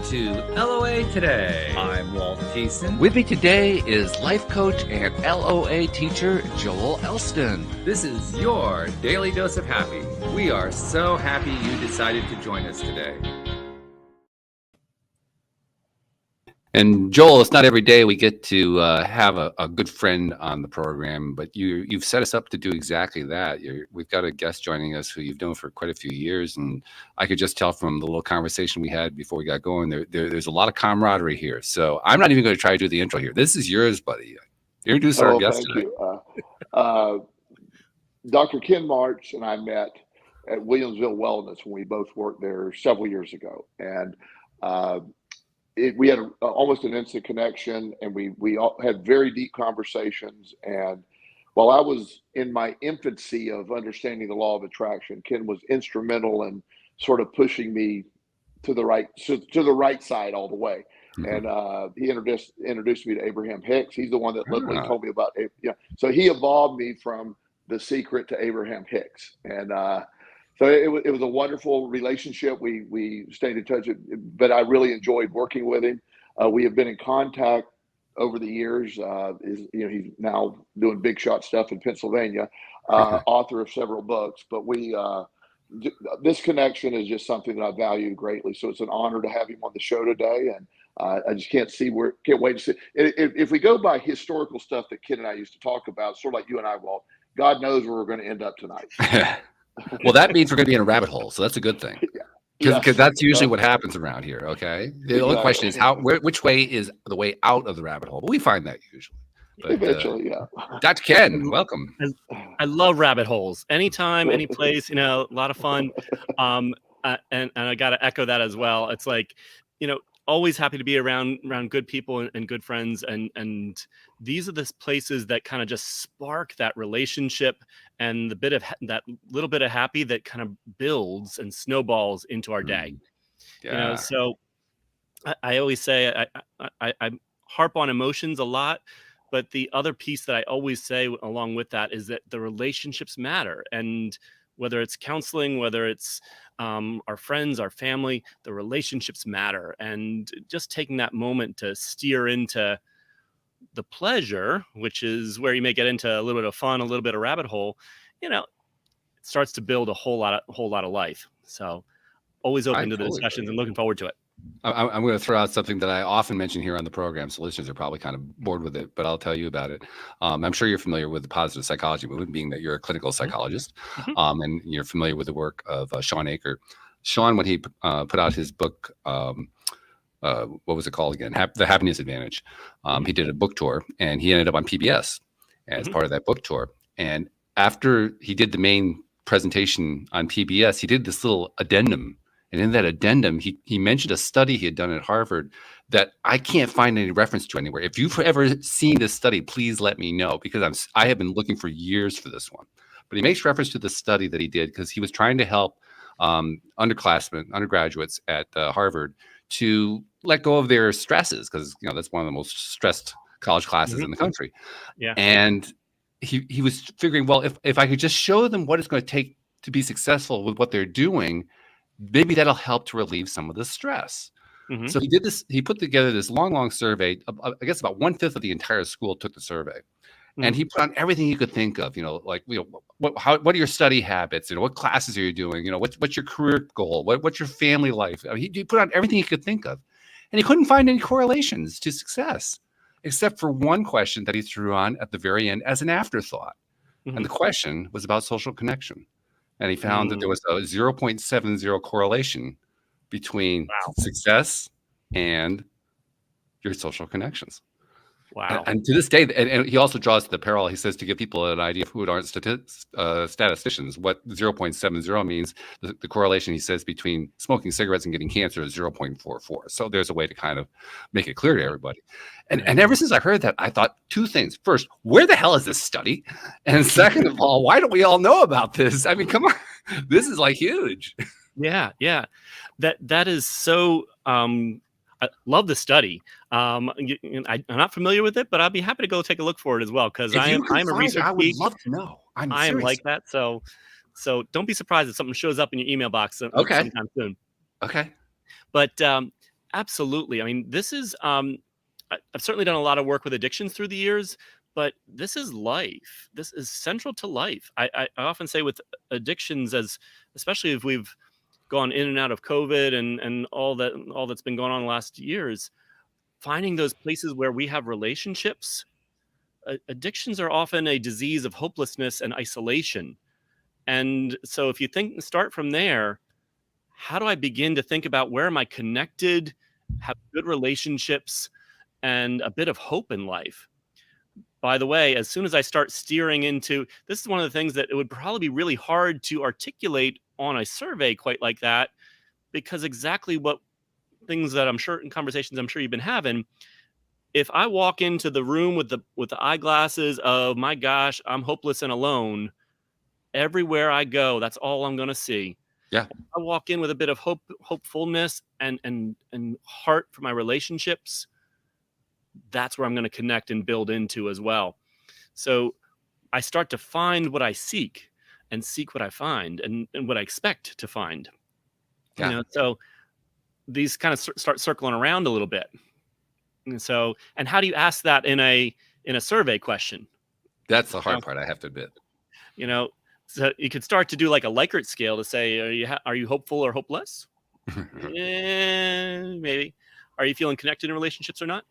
to LOA Today. I'm Walt Thiessen. With me today is life coach and LOA teacher Joel Elston. This is your daily dose of happy. We are so happy you decided to join us today. And Joel, it's not every day we get to have a good friend on the program, but you've set us up to do exactly that. We've got a guest joining us who you've known for quite a few years, and I could just tell from the little conversation we had before we got going, there's a lot of camaraderie here. So I'm not even going to try to do the intro here. This is yours, buddy. Introduce our guest today. You. Dr. Ken Martz and I met at Williamsville Wellness when we both worked there several years ago, and we had almost an instant connection, and we all had very deep conversations. And while I was in my infancy of understanding the law of attraction, Ken was instrumental in sort of pushing me to the right side all the way. Mm-hmm. And he introduced me to Abraham Hicks. He's the one that literally told me about it. Yeah. So he evolved me from The Secret to Abraham Hicks, and so it was a wonderful relationship. We stayed in touch, but I really enjoyed working with him. We have been in contact over the years. He's now doing big shot stuff in Pennsylvania, author of several books. But this connection is just something that I value greatly. So it's an honor to have him on the show today, and I just can't wait to see. If we go by historical stuff that Ken and I used to talk about, sort of like you and I, Walt, God knows where we're going to end up tonight. Well, that means we're going to be in a rabbit hole, so that's a good thing. Because that's usually what happens around here, okay? The only question is which way is the way out of the rabbit hole? But we find that usually. But, eventually, yeah. Dr. Ken, welcome. I love rabbit holes. Anytime, any place, a lot of fun. And I got to echo that as well. It's like, always happy to be around good people and good friends, and these are the places that kind of just spark that relationship and that little bit of happy that kind of builds and snowballs into our day. Yeah. So I always say I harp on emotions a lot, but the other piece that I always say along with that is that the relationships matter. And whether it's counseling, whether it's our friends, our family, the relationships matter. And just taking that moment to steer into the pleasure, which is where you may get into a little bit of fun, a little bit of rabbit hole, it starts to build a whole lot of life. So always open to the discussions and looking forward to it. I'm going to throw out something that I often mention here on the program, so listeners are probably kind of bored with it, but I'll tell you about it. I'm sure you're familiar with the positive psychology movement, being that you're a clinical psychologist, and you're familiar with the work of Sean Aker. Sean, when he put out his book, what was it called again? The Happiness Advantage. He did a book tour, and he ended up on PBS as part of that book tour. And after he did the main presentation on PBS, he did this little addendum. And in that addendum, he mentioned a study he had done at Harvard that I can't find any reference to anywhere. If you've ever seen this study, please let me know, because I have been looking for years for this one. But he makes reference to the study that he did because he was trying to help undergraduates at Harvard to let go of their stresses, because that's one of the most stressed college classes in the country. Yeah. And he was figuring, well, if I could just show them what it's going to take to be successful with what they're doing, maybe that'll help to relieve some of the stress. Mm-hmm. So he did this. He put together this long survey. I guess about 1/5 of the entire school took the survey, and he put on everything you could think of. What are your study habits? What classes are you doing? What's your career goal? What's your family life? I mean, he put on everything he could think of, and he couldn't find any correlations to success, except for one question that he threw on at the very end as an afterthought, and the question was about social connection. And he found that there was a 0.70 correlation between success and your social connections. Wow. And to this day, and he also draws the parallel, he says, to give people an idea of who aren't statisticians, what 0.70 means. The correlation, he says, between smoking cigarettes and getting cancer is 0.44. So there's a way to kind of make it clear to everybody. And ever since I heard that, I thought two things. First, where the hell is this study? And second of all, why don't we all know about this? I mean, come on, this is like huge. Yeah. That is so. I love the study. I'm not familiar with it, but I'll be happy to go take a look for it as well, because I'm a research geek. I would love to know. I am like that. So don't be surprised if something shows up in your email box sometime soon. Okay. But Absolutely. I mean, this is I've certainly done a lot of work with addictions through the years, but this is life. This is central to life. I often say with addictions, as especially if we've gone in and out of COVID and all that's been going on the last years, finding those places where we have relationships. Addictions are often a disease of hopelessness and isolation. And so if you start from there, how do I begin to think about where am I connected, have good relationships, and a bit of hope in life? By the way, as soon as I start steering into this, is one of the things that it would probably be really hard to articulate on a survey quite like that, because exactly what things that I'm sure in conversations I'm sure you've been having, if I walk into the room with the eyeglasses of my gosh, I'm hopeless and alone, everywhere I go, that's all I'm going to see. Yeah. I walk in with a bit of hopefulness and heart for my relationships. That's where I'm going to connect and build into as well. So I start to find what I seek and seek what I find and what I expect to find. Yeah. So these kind of start circling around a little bit. And how do you ask that in a survey question? That's the hard part, I have to admit. So you could start to do like a Likert scale to say, are you hopeful or hopeless? Maybe. Are you feeling connected in relationships or not?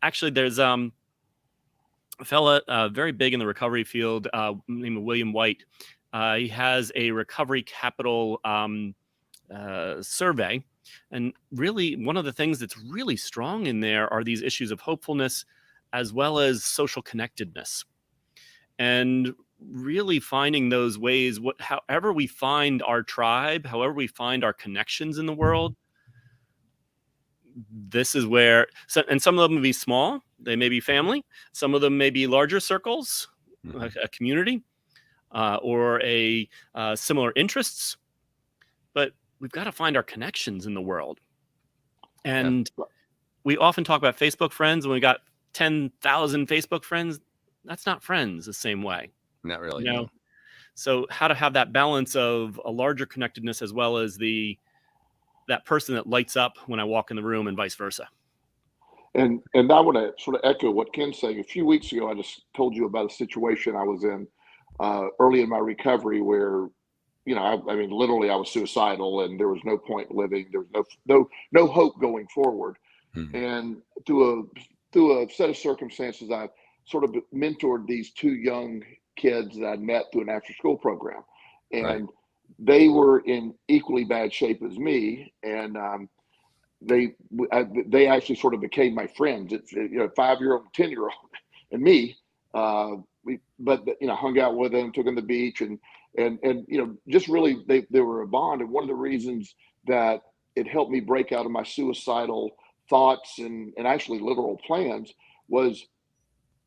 Actually, there's a fella very big in the recovery field named William White. He has a recovery capital survey. And really, one of the things that's really strong in there are these issues of hopefulness as well as social connectedness. And really finding those ways, however we find our tribe, however we find our connections in the world, this is where, and some of them may be small, they may be family, some of them may be larger circles, like a community, or a similar interests, but we've got to find our connections in the world. And we often talk about Facebook friends, when we got 10,000 Facebook friends, that's not friends the same way. Not really. No. So how to have that balance of a larger connectedness as well as that person that lights up when I walk in the room and vice versa. And I want to sort of echo what Ken's saying. A few weeks ago, I just told you about a situation I was in early in my recovery where, I mean, literally I was suicidal and there was no point living. There was no hope going forward. Mm-hmm. And through a set of circumstances, I sort of mentored these two young kids that I'd met through an after-school program, and they were in equally bad shape as me, and they actually sort of became my friends. It's 5-year-old, 10-year-old, and me. We hung out with them, took them to the beach, and just really they were a bond. And one of the reasons that it helped me break out of my suicidal thoughts and actually literal plans was,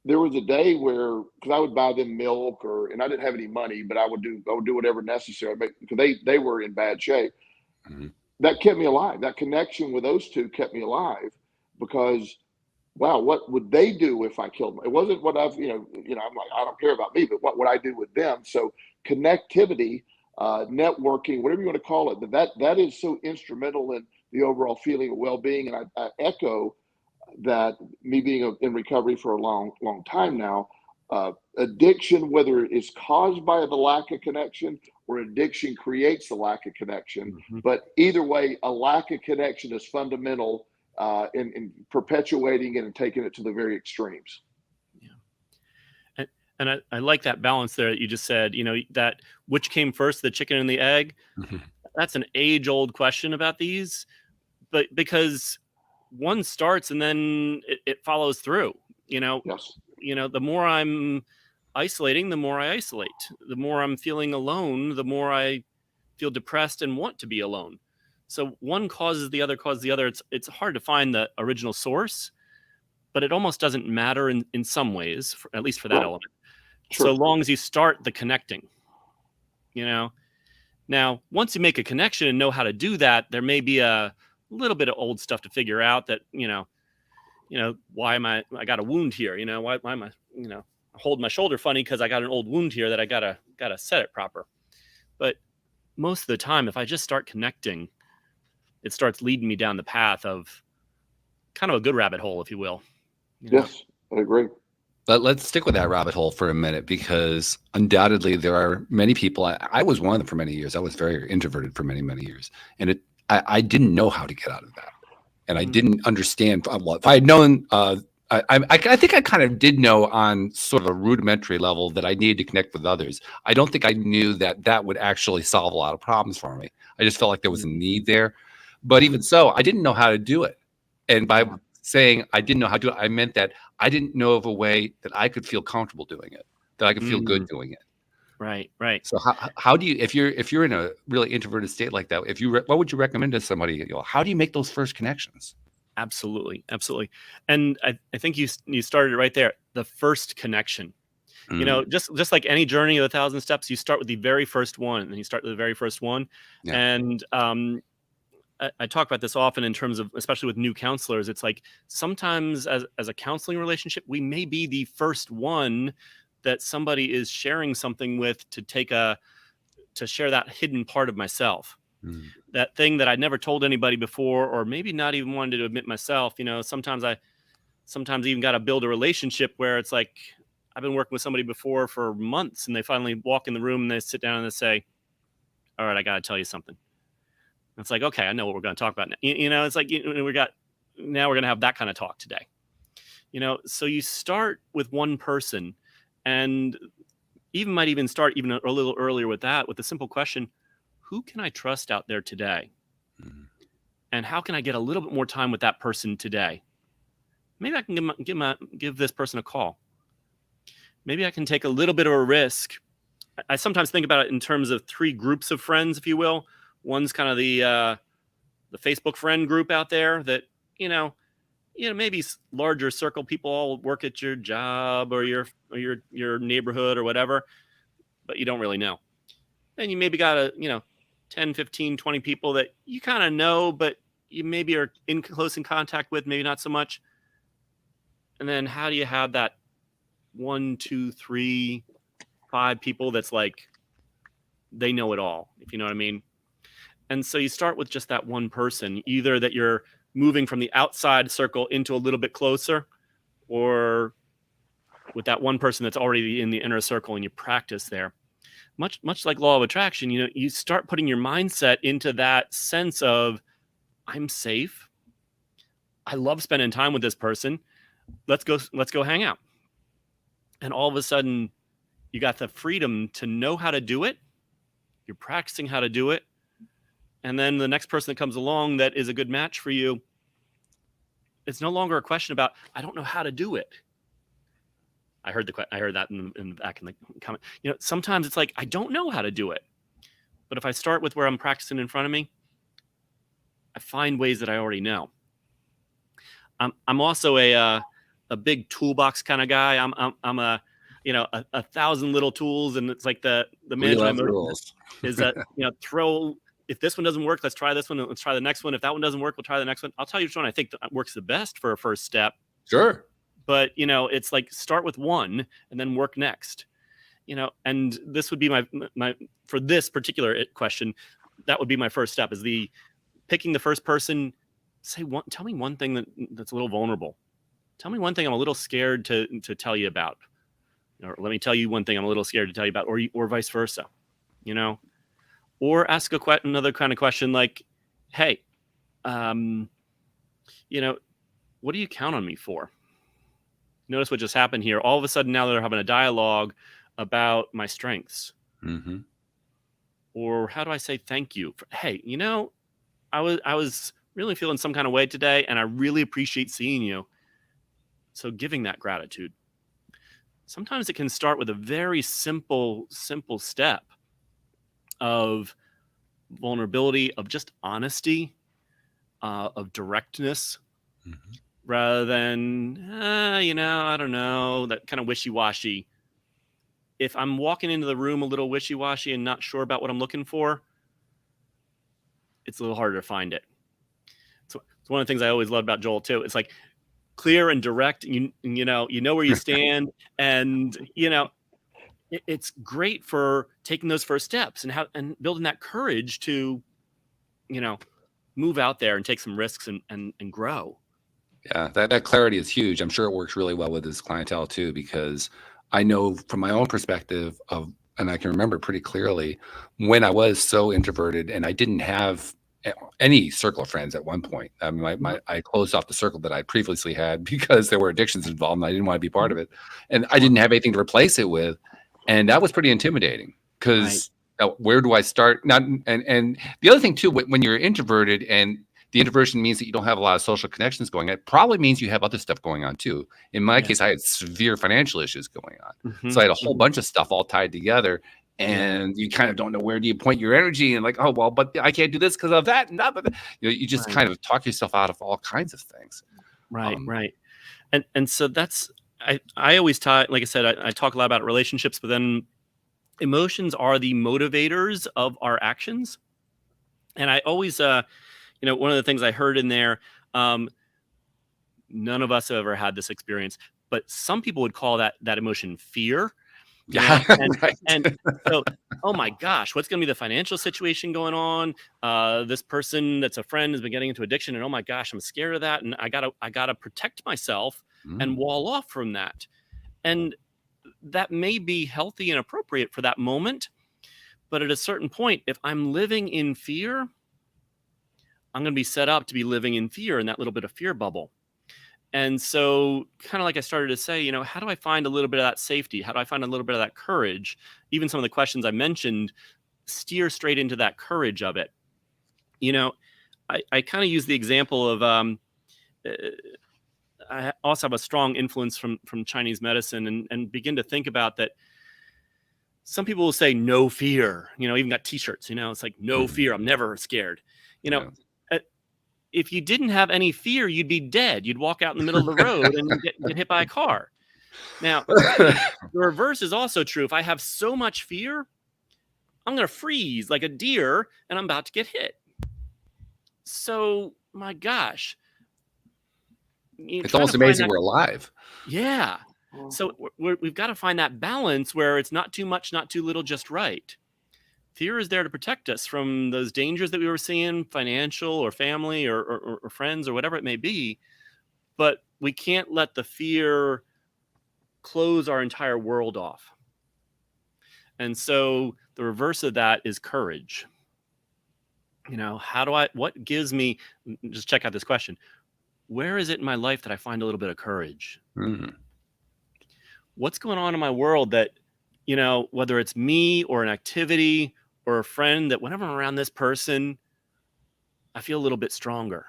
there was a day where, because I would buy them milk and I didn't have any money, but I would do whatever necessary because they were in bad shape. Mm-hmm. That kept me alive. That connection with those two kept me alive, because, wow, what would they do if I killed them? It wasn't what I'm like, I don't care about me, but what would I do with them? So connectivity, networking, whatever you want to call it, that is so instrumental in the overall feeling of well-being. And I echo that, me being in recovery for a long time now, addiction, whether it's caused by the lack of connection or addiction creates the lack of connection, mm-hmm. but either way, a lack of connection is fundamental in perpetuating it and taking it to the very extremes. Yeah. And I like that balance there that you just said, that which came first, the chicken and the egg. Mm-hmm. That's an age-old question about these, but because one starts and then it follows through, Yes. The more I'm isolating, the more I isolate. The more I'm feeling alone, the more I feel depressed and want to be alone. So one causes the other, It's hard to find the original source, but it almost doesn't matter in some ways, at least for that element. Sure. So long as you start the connecting, Now, once you make a connection and know how to do that, there may be a little bit of old stuff to figure out that, why am I got a wound here? Why am I, holding my shoulder funny because I got an old wound here that I gotta set it proper. But most of the time, if I just start connecting, it starts leading me down the path of kind of a good rabbit hole, if you will. You know? Yes, I agree. But let's stick with that rabbit hole for a minute, because undoubtedly there are many people. I was one of them for many years. I was very introverted for many, many years. And I didn't know how to get out of that. And I didn't understand. Well, if I had known, I think I kind of did know on sort of a rudimentary level that I needed to connect with others. I don't think I knew that that would actually solve a lot of problems for me. I just felt like there was a need there. But even so, I didn't know how to do it. And by saying I didn't know how to do it, I meant that I didn't know of a way that I could feel comfortable doing it, that I could feel good doing it. Right, right. So how do you, if you're in a really introverted state like that, what would you recommend to somebody? You know, how do you make those first connections? Absolutely, absolutely. And I think you started it right there. The first connection. You know, just like any journey of 1,000 steps, you start with the very first one, and then you start with the very first one. Yeah. And I talk about this often in terms of, especially with new counselors, it's like sometimes as a counseling relationship, we may be the first one that somebody is sharing something with to share that hidden part of myself, that thing that I never told anybody before, or maybe not even wanted to admit myself. You know, sometimes even got to build a relationship where it's like, I've been working with somebody before for months, and they finally walk in the room and they sit down and they say, all right, I got to tell you something. It's like, okay, I know what we're going to talk about now. You know, it's like, now we're going to have that kind of talk today. You know, so you start with one person, and might even start even a little earlier with that, with the simple question, who can I trust out there today? And how can I get a little bit more time with that person today? Maybe I can give this person a call. Maybe I can take a little bit of a risk. I sometimes think about it in terms of 3 groups of friends, if you will. One's kind of the Facebook friend group out there that, you know, maybe larger circle people all work at your job or your neighborhood or whatever, but you don't really know. Then you maybe got 10, 15, 20 people that you kind of know, but you maybe are in close in contact with, maybe not so much. And then how do you have that 1, 2, 3, 5 people that's like, they know it all, if you know what I mean? And so you start with just that one person, either that you're moving from the outside circle into a little bit closer, or with that one person that's already in the inner circle, and you practice there. Much like law of attraction, you start putting your mindset into that sense of, I'm safe. I love spending time with this person. Let's go hang out. And all of a sudden, you got the freedom to know how to do it. You're practicing how to do it. And then the next person that comes along that is a good match for you, it's no longer a question about, I don't know how to do it. I heard that in back in the comment. Sometimes it's like, I don't know how to do it. But if I start with where I'm practicing in front of me, I find ways that I already know. I'm also a big toolbox kind of guy. I'm a 1,000 little tools, and it's like the management rules is that throw. If this one doesn't work, let's try this one. Let's try the next one. If that one doesn't work, we'll try the next one. I'll tell you which one I think that works the best for a first step. Sure. But, it's like start with one and then work next, and this would be my for this particular question, that would be my first step, is picking the first person. Tell me one thing that's a little vulnerable. Tell me one thing I'm a little scared to tell you about. Or let me tell you one thing I'm a little scared to tell you about, or vice versa, or ask another kind of question like, hey, what do you count on me for? Notice what just happened here. All of a sudden now they're having a dialogue about my strengths. Mm-hmm. Or how do I say thank you? Hey, I was really feeling some kind of way today, and I really appreciate seeing you. So giving that gratitude. Sometimes it can start with a very simple step of vulnerability, of just honesty, of directness, rather than, I don't know, that kind of wishy-washy. If I'm walking into the room a little wishy-washy and not sure about what I'm looking for, it's a little harder to find it. So it's one of the things I always love about Joel too. It's like clear and direct. You know where you stand, and it's great for taking those first steps and building that courage to, move out there and take some risks and grow. Yeah, that clarity is huge. I'm sure it works really well with his clientele too, because I know from my own perspective and I can remember pretty clearly when I was so introverted and I didn't have any circle of friends at one point. I mean, I closed off the circle that I previously had because there were addictions involved and I didn't want to be part of it. And I didn't have anything to replace it with. And that was pretty intimidating because where do I start? And the other thing too, when you're introverted and the introversion means that you don't have a lot of social connections going on, it probably means you have other stuff going on too. In my case, I had severe financial issues going on. So I had a whole bunch of stuff all tied together. And you kind of don't know where do you point your energy and like, oh, well, but I can't do this because of that. And that, but you just kind of talk yourself out of all kinds of things. Right. And so that's, I always talk, like I said, I talk a lot about relationships, but then emotions are the motivators of our actions. And I always, one of the things I heard in there, none of us have ever had this experience, but some people would call that emotion fear. Yeah. And so, oh my gosh, what's going to be the financial situation going on? This person that's a friend has been getting into addiction, and oh my gosh, I'm scared of that, and I gotta protect myself and wall off from that. And that may be healthy and appropriate for that moment, but at a certain point, if I'm living in fear, I'm going to be set up to be living in fear in that little bit of fear bubble. And so kind of like I started to say, how do I find a little bit of that safety? How do I find a little bit of that courage? Even some of the questions I mentioned steer straight into that courage of it. I kind of use the example of, I also have a strong influence from Chinese medicine and begin to think about that. Some people will say no fear, even got t-shirts, it's like no fear. I'm never scared, If you didn't have any fear, you'd be dead. You'd walk out in the middle of the road and get hit by a car. Now, the reverse is also true. If I have so much fear, I'm going to freeze like a deer and I'm about to get hit. So, my gosh. It's almost amazing we're alive. Yeah. So we've got to find that balance where it's not too much, not too little, just right. Fear is there to protect us from those dangers that we were seeing, financial or family or friends or whatever it may be. But we can't let the fear close our entire world off. And so the reverse of that is courage. What gives me, just check out this question. Where is it in my life that I find a little bit of courage? What's going on in my world that, whether it's me or an activity or a friend, that whenever I'm around this person, I feel a little bit stronger,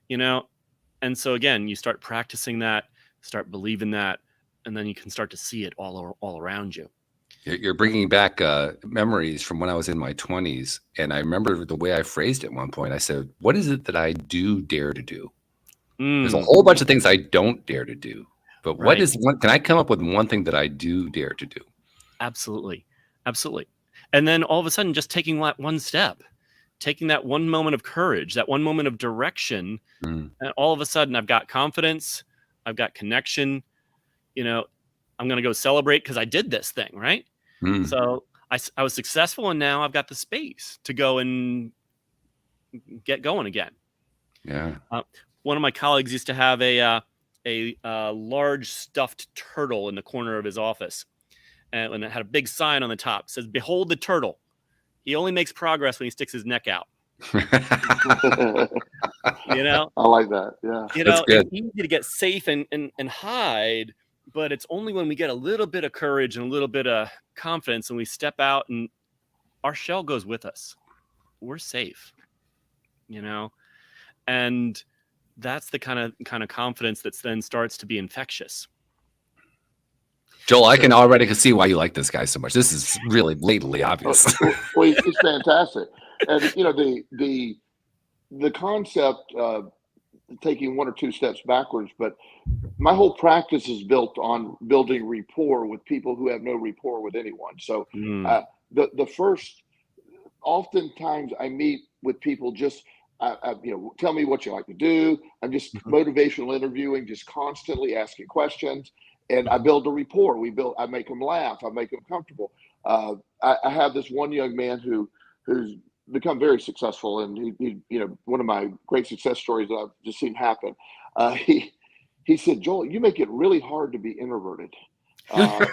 And so again, you start practicing that, start believing that, and then you can start to see it all around you. You're bringing back memories from when I was in my 20s. And I remember the way I phrased it at one point. I said, what is it that I do dare to do? There's a whole bunch of things I don't dare to do. But what is one? Can I come up with one thing that I do dare to do? Absolutely. And then all of a sudden, just taking that one step, taking that one moment of courage, that one moment of direction, and all of a sudden I've got confidence, I've got connection, I'm going to go celebrate because I did this thing, right? So I was successful, and now I've got the space to go and get going again. Yeah. One of my colleagues used to have a large stuffed turtle in the corner of his office. And it had a big sign on the top. It says, "Behold the turtle. He only makes progress when he sticks his neck out." I like that. Yeah. It's easy to get safe and hide, but it's only when we get a little bit of courage and a little bit of confidence and we step out and our shell goes with us. We're safe, and that's the kind of confidence that then starts to be infectious. Joel, I can already see why you like this guy so much. This is really blatantly obvious. Well, he's fantastic. And, the concept of taking one or two steps backwards, but my whole practice is built on building rapport with people who have no rapport with anyone. So the first, oftentimes I meet with people just, tell me what you like to do. I'm just motivational interviewing, just constantly asking questions. And I build a rapport. I make them laugh. I make them comfortable. I have this one young man who's become very successful, and he one of my great success stories that I've just seen happen. He said, Joel, you make it really hard to be introverted. And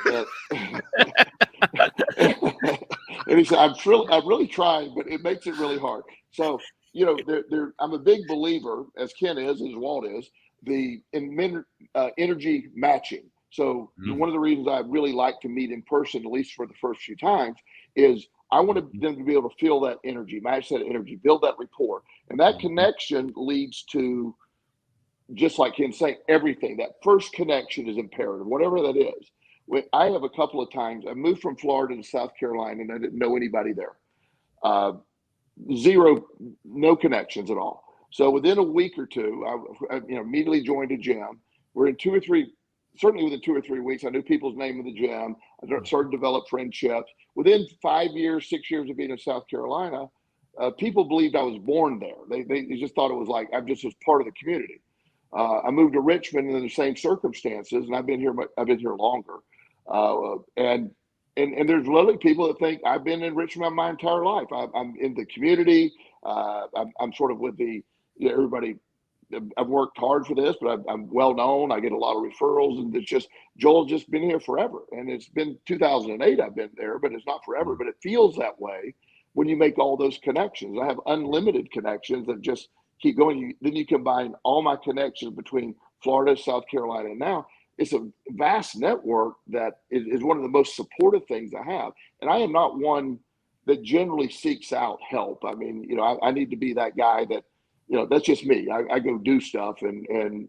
he said, I'm really trying, but it makes it really hard. So, I'm a big believer, as Ken is, as Walt is, in energy matching. So one of the reasons I really like to meet in person, at least for the first few times, is I want them to be able to feel that energy, match that energy, build that rapport. And that connection leads to, just like Ken saying, everything. That first connection is imperative, whatever that is. I have a couple of times, I moved from Florida to South Carolina, and I didn't know anybody there. No connections at all. So within a week or two, I immediately joined a gym. We're in certainly within 2 or 3 weeks, I knew people's name of the gym. I started to develop friendships. Within 5 years, 6 years of being in South Carolina, people believed I was born there. They just thought it was like I just was part of the community. I moved to Richmond in the same circumstances, and I've been here longer. And there's literally people that think I've been in Richmond my entire life. I'm in the community. I'm sort of with everybody. I've worked hard for this, but I'm well known. I get a lot of referrals, and it's just Joel's just been here forever. And it's been 2008 I've been there, but it's not forever. But it feels that way when you make all those connections. I have unlimited connections that just keep going. Then you combine all my connections between Florida, South Carolina, and now. It's a vast network that is one of the most supportive things I have. And I am not one that generally seeks out help. I mean, I need to be that guy that, that's just me. I go do stuff and I'm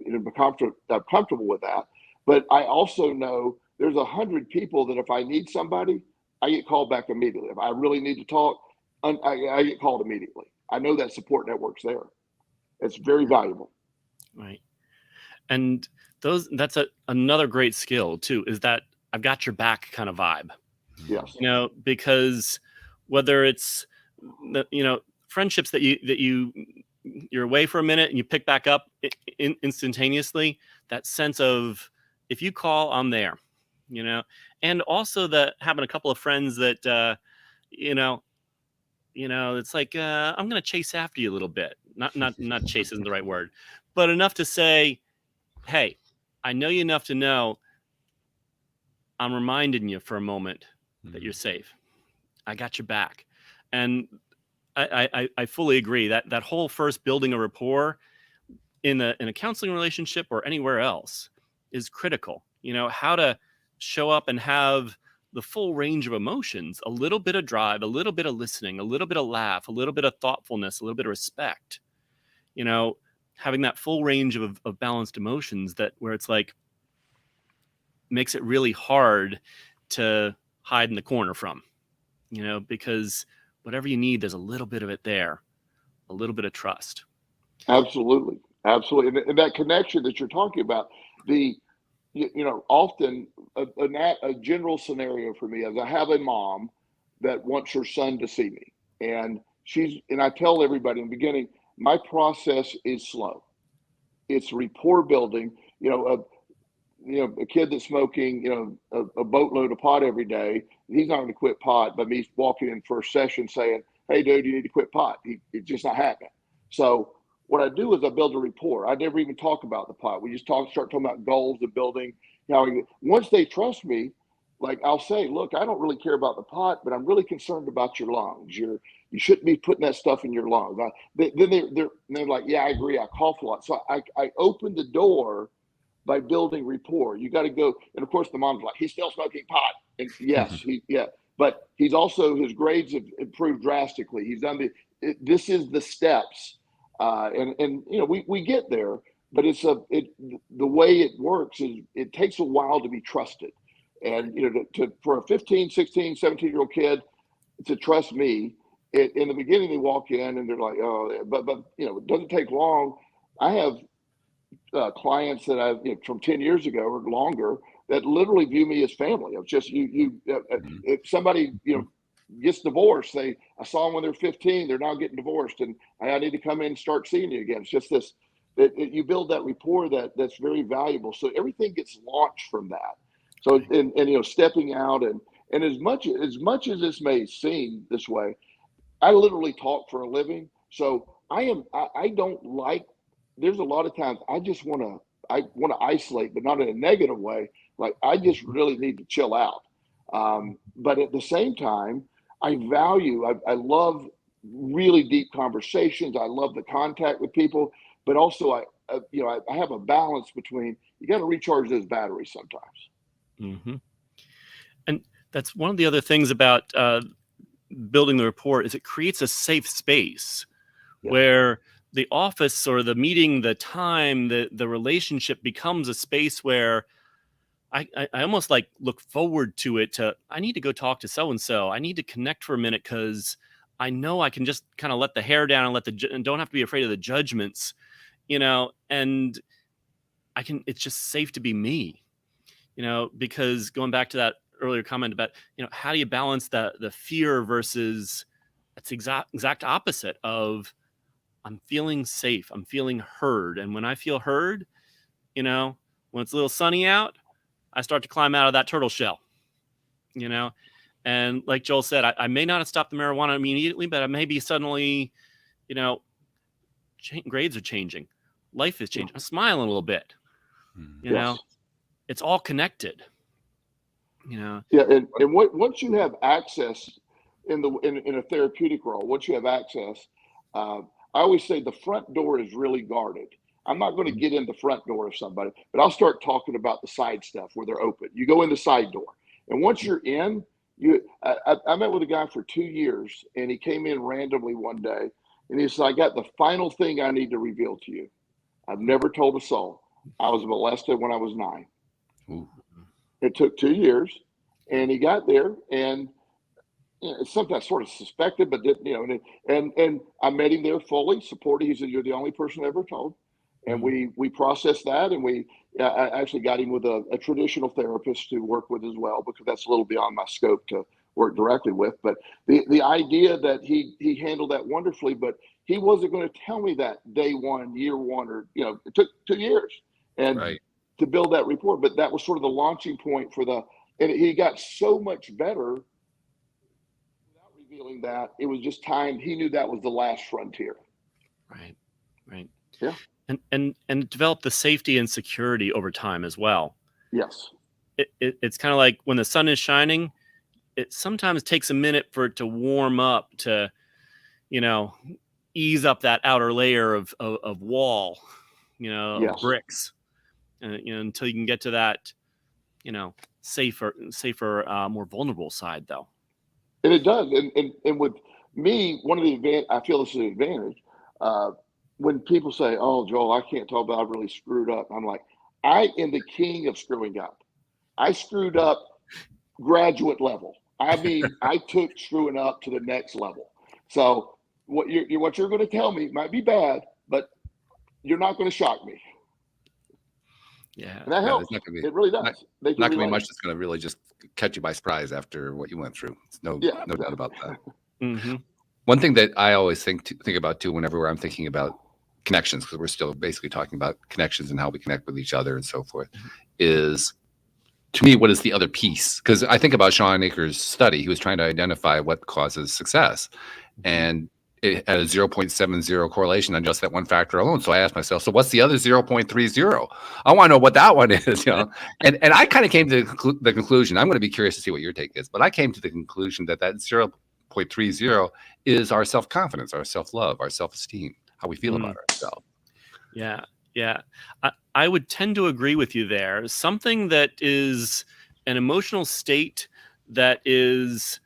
comfortable with that. But I also know there's 100 people that if I need somebody, I get called back immediately. If I really need to talk, I get called immediately. I know that support network's there. It's very valuable. Right. And that's another great skill too, is that I've got your back kind of vibe. Yes. Because whether it's friendships that you're away for a minute and you pick back up instantaneously, that sense of if you call, I'm there, and also that having a couple of friends that, it's like, I'm going to chase after you a little bit. Not chase isn't the right word, but enough to say, hey, I know you enough to know I'm reminding you for a moment that you're safe. I got your back. And I fully agree that whole first building a rapport in a counseling relationship or anywhere else is critical. How to show up and have the full range of emotions, a little bit of drive, a little bit of listening, a little bit of laugh, a little bit of thoughtfulness, a little bit of respect, having that full range of balanced emotions where it's like makes it really hard to hide in the corner from, because whatever you need, there's a little bit of it there, a little bit of trust. Absolutely. And that connection that you're talking about, often a general scenario for me is I have a mom that wants her son to see me, and I tell everybody in the beginning, my process is slow. It's rapport building. A kid that's smoking, a boatload of pot every day, he's not going to quit pot by me walking in first session saying, hey, dude, you need to quit pot. It's just not happening. So what I do is I build a rapport. I never even talk about the pot. We just start talking about goals and building. Once they trust me, like I'll say, look, I don't really care about the pot, but I'm really concerned about your lungs. You shouldn't be putting that stuff in your lungs. Then they're like, yeah, I agree. I cough a lot. So I open the door by building rapport. You got to go. And of course the mom's like, he's still smoking pot. And yes, but he's also, his grades have improved drastically. He's done this is the steps. We get there, but the way it works is it takes a while to be trusted. And, for a 15, 16, 17-year-old kid to trust me, in the beginning, they walk in and they're like, oh, but it doesn't take long. I have clients that I've, from 10 years ago or longer that literally view me as family. It's just if somebody, gets divorced, I saw them when they're 15, they're now getting divorced, and I need to come in and start seeing you again. It's just this, you build that rapport that's very valuable. So everything gets launched from that. So, and stepping out and as much as this may seem this way, I literally talk for a living. So I don't like, there's a lot of times I want to isolate, but not in a negative way. Like I just really need to chill out. But at the same time, I love really deep conversations. I love the contact with people, but also I have a balance between, you got to recharge those batteries sometimes. Mm-hmm. And that's one of the other things about building the rapport is it creates a safe space where the office or the meeting, the time, the relationship becomes a space where I almost like look forward to it. I need to go talk to so-and-so. I need to connect for a minute because I know I can just kind of let the hair down and don't have to be afraid of the judgments, and it's just safe to be me, because going back to that earlier comment about, how do you balance the fear versus that's exact opposite of I'm feeling safe. I'm feeling heard. And when I feel heard, when it's a little sunny out, I start to climb out of that turtle shell, and like Joel said, I may not have stopped the marijuana immediately, but I may be suddenly, grades are changing. Life is changing. I'm smiling a little bit, it's all connected, Yeah. And once you have access in a therapeutic role, once you have access, I always say the front door is really guarded. I'm not going to get in the front door of somebody, but I'll start talking about the side stuff where they're open. You go in the side door. And once you're in, I met with a guy for 2 years, and he came in randomly one day, and he said, I got the final thing I need to reveal to you. I've never told a soul. I was molested when I was 9. Ooh. It took 2 years, and he got there, and it's something I sort of suspected, but and I met him there fully supported. He said, "You're the only person I ever told," and we processed that, and I actually got him with a traditional therapist to work with as well, because that's a little beyond my scope to work directly with. But the idea that he handled that wonderfully, but he wasn't going to tell me that day one, year one, or it took 2 years and to build that rapport. But that was sort of the launching point and he got so much better. Revealing that it was just time. He knew that was the last frontier. Right. Yeah. And develop the safety and security over time as well. Yes. It's kind of like when the sun is shining, it sometimes takes a minute for it to warm up, to ease up that outer layer of wall, of bricks, until you can get to that safer, more vulnerable side, though. And it does. And with me, one of the I feel this is an advantage. When people say, "Oh, Joel, I can't talk about, I really screwed up," I'm like, I am the king of screwing up. I screwed up graduate level. I mean, I took screwing up to the next level. So what you're going to tell me might be bad, but you're not going to shock me. Yeah, and that helps. It really does. Not going to be much that's going to really just catch you by surprise after what you went through. No doubt about that. Mm-hmm. One thing that I always think about too, whenever I'm thinking about connections, because we're still basically talking about connections and how we connect with each other and so forth, is, to me, what is the other piece? Because I think about Sean Akers' study. He was trying to identify what causes success, and it had a 0.70 correlation on just that one factor alone. So I asked myself, so what's the other 0.30? I want to know what that one is, And I kind of came to the conclusion. I'm going to be curious to see what your take is, but I came to the conclusion that 0.30 is our self-confidence, our self-love, our self-esteem, how we feel about ourselves. Yeah. I would tend to agree with you there. Something that is an emotional state that is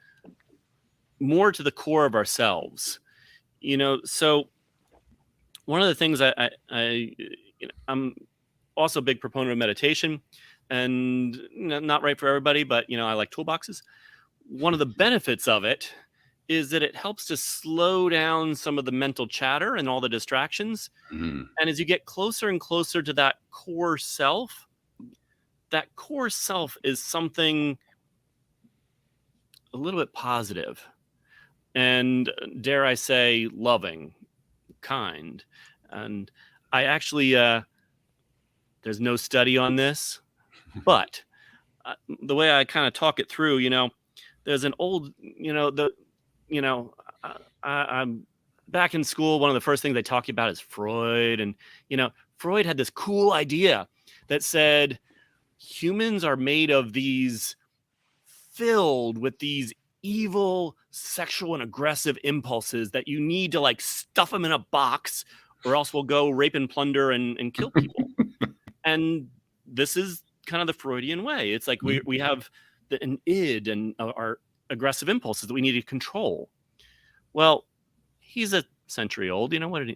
more to the core of ourselves. So one of the things I'm also a big proponent of meditation, and not right for everybody, but I like toolboxes. One of the benefits of it is that it helps to slow down some of the mental chatter and all the distractions. Mm-hmm. And as you get closer and closer to that core self is something a little bit positive. And dare I say, loving, kind. And I actually, there's no study on this, but the way I kind of talk it through, there's an old, I'm back in school. One of the first things they talk about is Freud. And, Freud had this cool idea that said humans are made of filled with these evil sexual and aggressive impulses that you need to like stuff them in a box, or else we'll go rape and plunder and kill people. And this is kind of the Freudian way. It's like we have an id and our aggressive impulses that we need to control. Well, he's a century old. It was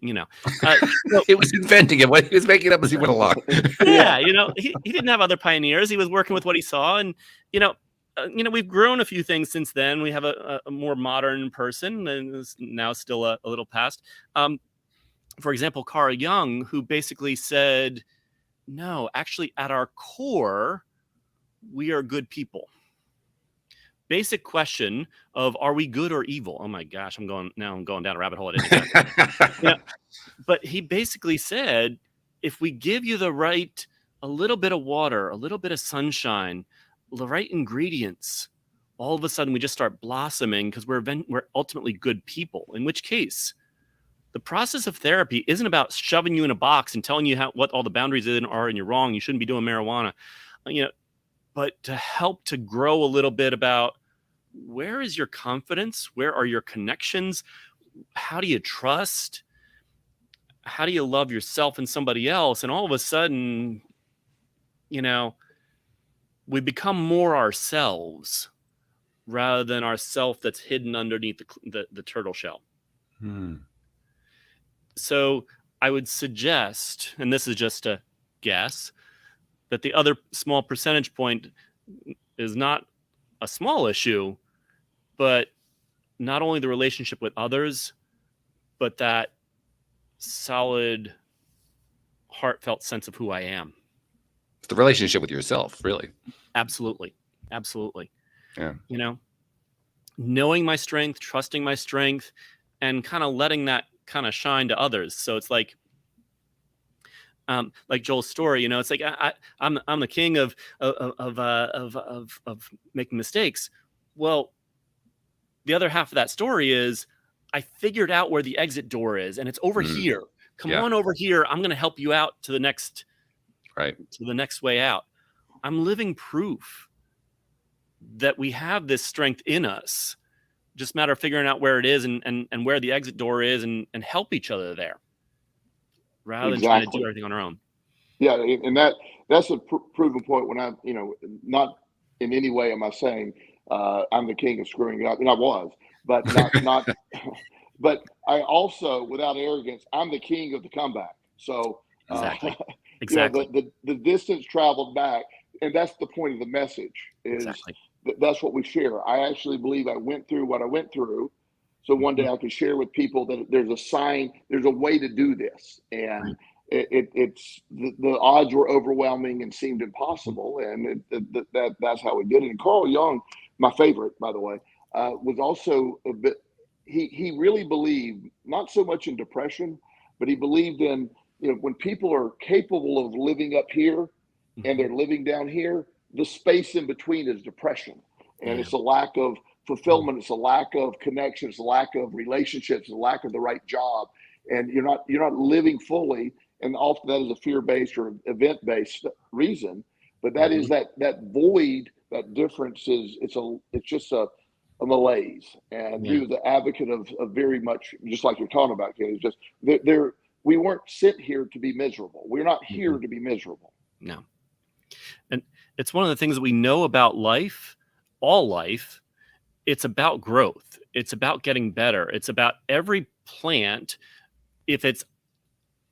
inventing it. He was making it up as he went along. Yeah, he didn't have other pioneers. He was working with what he saw, and we've grown a few things since then. We have a more modern person, and is now still a little past. For example, Carl Jung, who basically said, no, actually, at our core, we are good people. Basic question of, are we good or evil? Oh my gosh, I'm going down a rabbit hole at any time. But he basically said, if we give you a little bit of water, a little bit of sunshine, the right ingredients, all of a sudden we just start blossoming because we're ultimately good people. In which case, the process of therapy isn't about shoving you in a box and telling you what all the boundaries are and you're wrong, you shouldn't be doing marijuana, but to help to grow a little bit about where is your confidence, where are your connections, how do you trust, how do you love yourself and somebody else, and all of a sudden, we become more ourselves rather than ourself that's hidden underneath the turtle shell. So I would suggest, and this is just a guess, that the other small percentage point is not a small issue, but not only the relationship with others, but that solid, heartfelt sense of who I am. It's the relationship with yourself, really. Absolutely. Absolutely. Yeah. Knowing my strength, trusting my strength, and kind of letting that kind of shine to others. So it's like Joel's story, it's like I'm the king of making mistakes. Well, the other half of that story is I figured out where the exit door is, and it's over here. Come on over here. I'm going to help you out to the next way out. I'm living proof that we have this strength in us. Just matter of figuring out where it is and where the exit door is and help each other there rather than trying to do everything on our own. Yeah. And that's a proven point when I'm, not in any way am I saying I'm the king of screwing it up. And I was, but not but I also, without arrogance, I'm the king of the comeback. So Exactly. The distance traveled back, and that's the point of the message is that's what we share. I actually believe I went through what I went through. So one day I could share with people that there's a sign, there's a way to do this. And it's the odds were overwhelming and seemed impossible. And that's how we did it. And Carl Jung, my favorite, by the way, was also a bit, he really believed not so much in depression, but he believed in, when people are capable of living up here and they're living down here, the space in between is depression. And it's a lack of fulfillment. It's a lack of connection. It's a lack of relationships. It's a lack of the right job. And you're not living fully. And often that is a fear-based or event-based reason. But that is that void, that difference it's just a malaise. And he was the advocate of very much, just like you're talking about, Kenneth. Just we weren't sent here to be miserable. We're not here to be miserable. No. And it's one of the things that we know about life, all life. It's about growth. It's about getting better. It's about every plant. If it's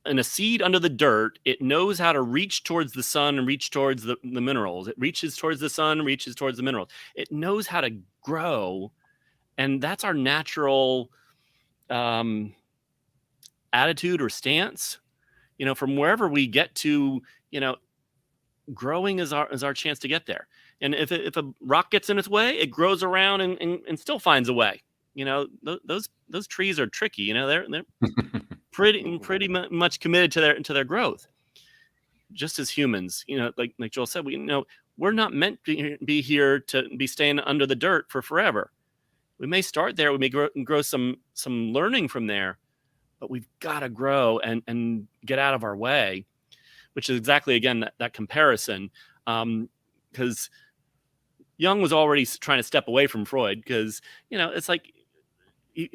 in a seed under the dirt, it knows how to reach towards the sun and reach towards the minerals. It reaches towards the sun, reaches towards the minerals. It knows how to grow. And that's our natural attitude or stance. From wherever we get to, growing is our chance to get there. And if a rock gets in its way, it grows around and still finds a way. Those trees are tricky. They're pretty much committed to their growth. Just as humans, like Joel said, we're not meant to be here to be staying under the dirt for forever. We may start there. We may grow some learning from there, but we've got to grow and get out of our way, which is exactly, again, that comparison. Because Jung was already trying to step away from Freud because, it's like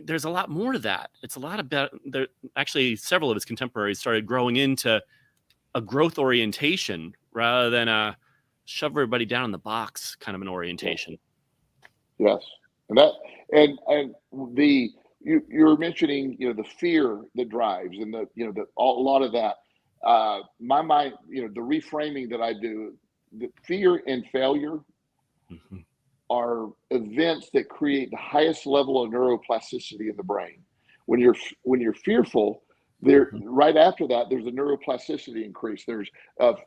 there's a lot more to that. It's a lot about there. Actually, several of his contemporaries started growing into a growth orientation rather than a shove everybody down in the box kind of an orientation. Yes. And you were mentioning, the fear that drives and a lot of that, my mind, the reframing that I do, the fear and failure are events that create the highest level of neuroplasticity in the brain. When you're fearful, right after that, there's a neuroplasticity increase. There's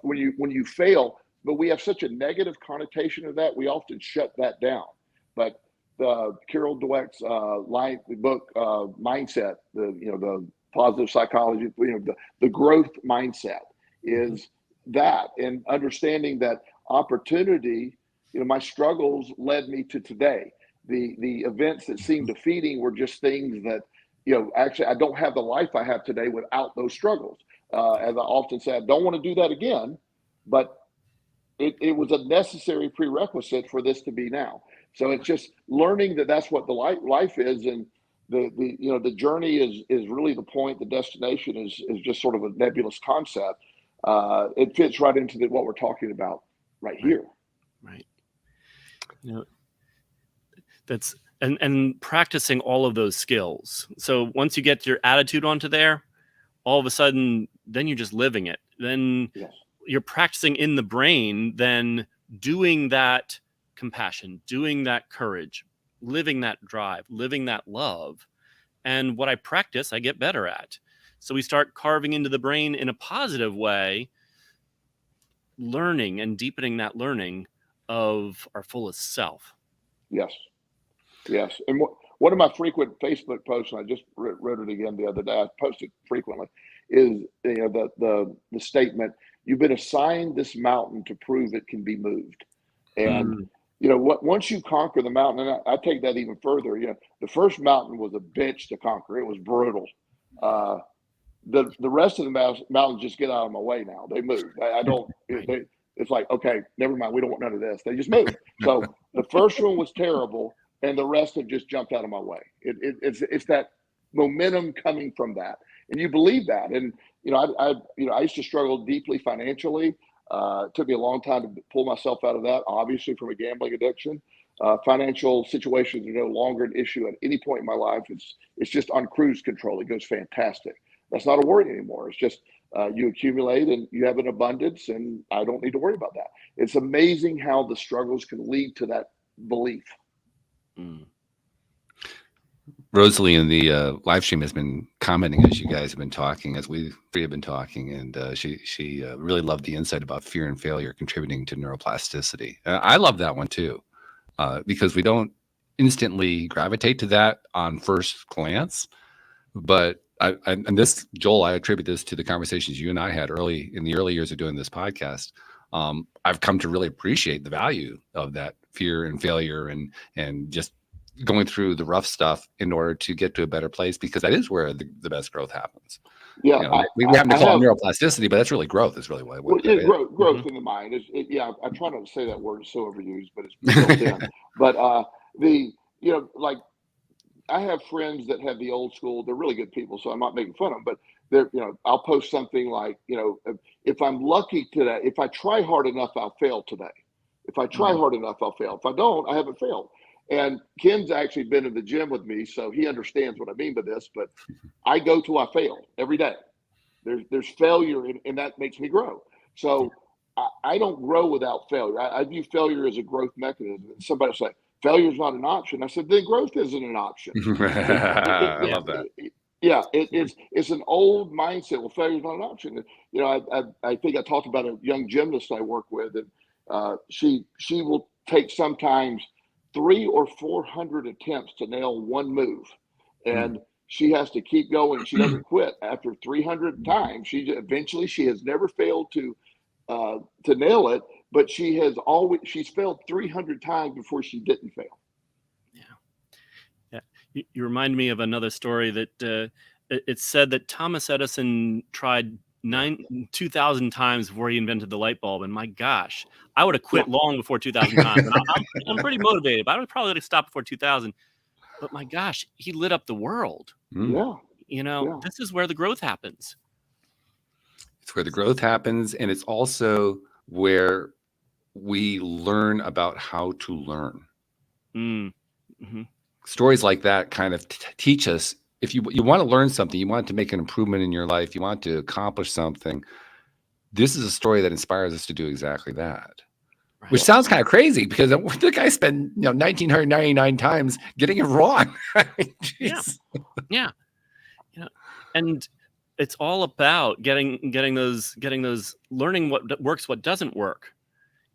when you fail, but we have such a negative connotation of that, we often shut that down. But Carol Dweck's the book Mindset, the positive psychology, the growth mindset is that, and understanding that opportunity. My struggles led me to today. The events that seemed defeating were just things that, actually I don't have the life I have today without those struggles. As I often say, I don't want to do that again, but it was a necessary prerequisite for this to be now. So it's just learning that that's what the life is, and the journey is really the point. The destination is just sort of a nebulous concept. It fits right into what we're talking about right here. Right. That's and practicing all of those skills. So once you get your attitude onto there, all of a sudden, then you're just living it. Then you're practicing in the brain, then doing that compassion, doing that courage, living that drive, living that love. And what I practice, I get better at. So we start carving into the brain in a positive way, learning and deepening that learning of our fullest self. Yes. And one of my frequent Facebook posts, and I just wrote it again the other day, I post it frequently, is the statement, you've been assigned this mountain to prove it can be moved. And once you conquer the mountain, and I take that even further, the first mountain was a bitch to conquer. It was brutal. The rest of the mountains just get out of my way now. They move. It's like, okay, never mind. We don't want none of this. They just move. So the first one was terrible, and the rest have just jumped out of my way. It's that momentum coming from that, and you believe that. And I used to struggle deeply financially. It took me a long time to pull myself out of that. Obviously, from a gambling addiction, financial situations are no longer an issue at any point in my life. It's just on cruise control. It goes fantastic. That's not a worry anymore. It's just you accumulate and you have an abundance, and I don't need to worry about that. It's amazing how the struggles can lead to that belief. Rosalie in the live stream has been commenting as you guys have been talking, as we three have been talking, and she really loved the insight about fear and failure contributing to neuroplasticity. I love that one too, because we don't instantly gravitate to that on first glance, but and this, Joel, I attribute this to the conversations you and I had in the early years of doing this podcast. I've come to really appreciate the value of that fear and failure and just going through the rough stuff in order to get to a better place, because that is where the best growth happens. Yeah, we happen to call it neuroplasticity, but that's really growth. Is really what growth in the mind is. I try not to say that word; it's so overused, but it's built in. But like I have friends that have the old school. They're really good people, so I'm not making fun of them. But they're, I'll post something like, if I'm lucky today, if I try hard enough, I'll fail today. If I try hard enough, I'll fail. If I don't, I haven't failed. And Ken's actually been in the gym with me, so he understands what I mean by this. But I go till I fail every day. There's failure, and that makes me grow. So I don't grow without failure. I view failure as a growth mechanism. And somebody say failure is not an option. I said then growth isn't an option. I love that. Yeah, it's an old mindset. Well, failure is not an option. I think I talked about a young gymnast I work with, and she will take sometimes 300 or 400 attempts to nail one move, and she has to keep going. She doesn't quit after 300 times. She has never failed to nail it, but she's failed 300 times before she didn't fail. You remind me of another story that it's said that Thomas Edison tried 2,000 times before he invented the light bulb. And my gosh, I would have quit long before 2,000 times. And I'm pretty motivated, but I would probably stop before 2,000. But my gosh, he lit up the world. This is where the growth happens. It's where the growth happens. And it's also where we learn about how to learn. Mm-hmm. Stories like that kind of teach us, if you want to learn something, you want to make an improvement in your life, you want to accomplish something, this is a story that inspires us to do exactly that. Right. Which sounds kind of crazy because the guy spent 1,999 times getting it wrong. Yeah. And it's all about getting those learning what works, what doesn't work.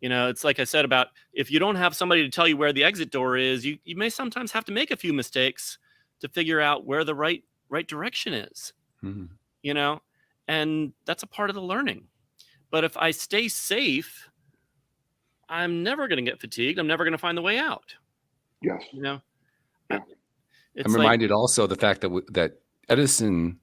It's like I said about if you don't have somebody to tell you where the exit door is, you may sometimes have to make a few mistakes to figure out where the right direction is. Mm-hmm. And that's a part of the learning. But if I stay safe, I'm never going to get fatigued. I'm never going to find the way out. Yes. I'm reminded also of the fact that Edison,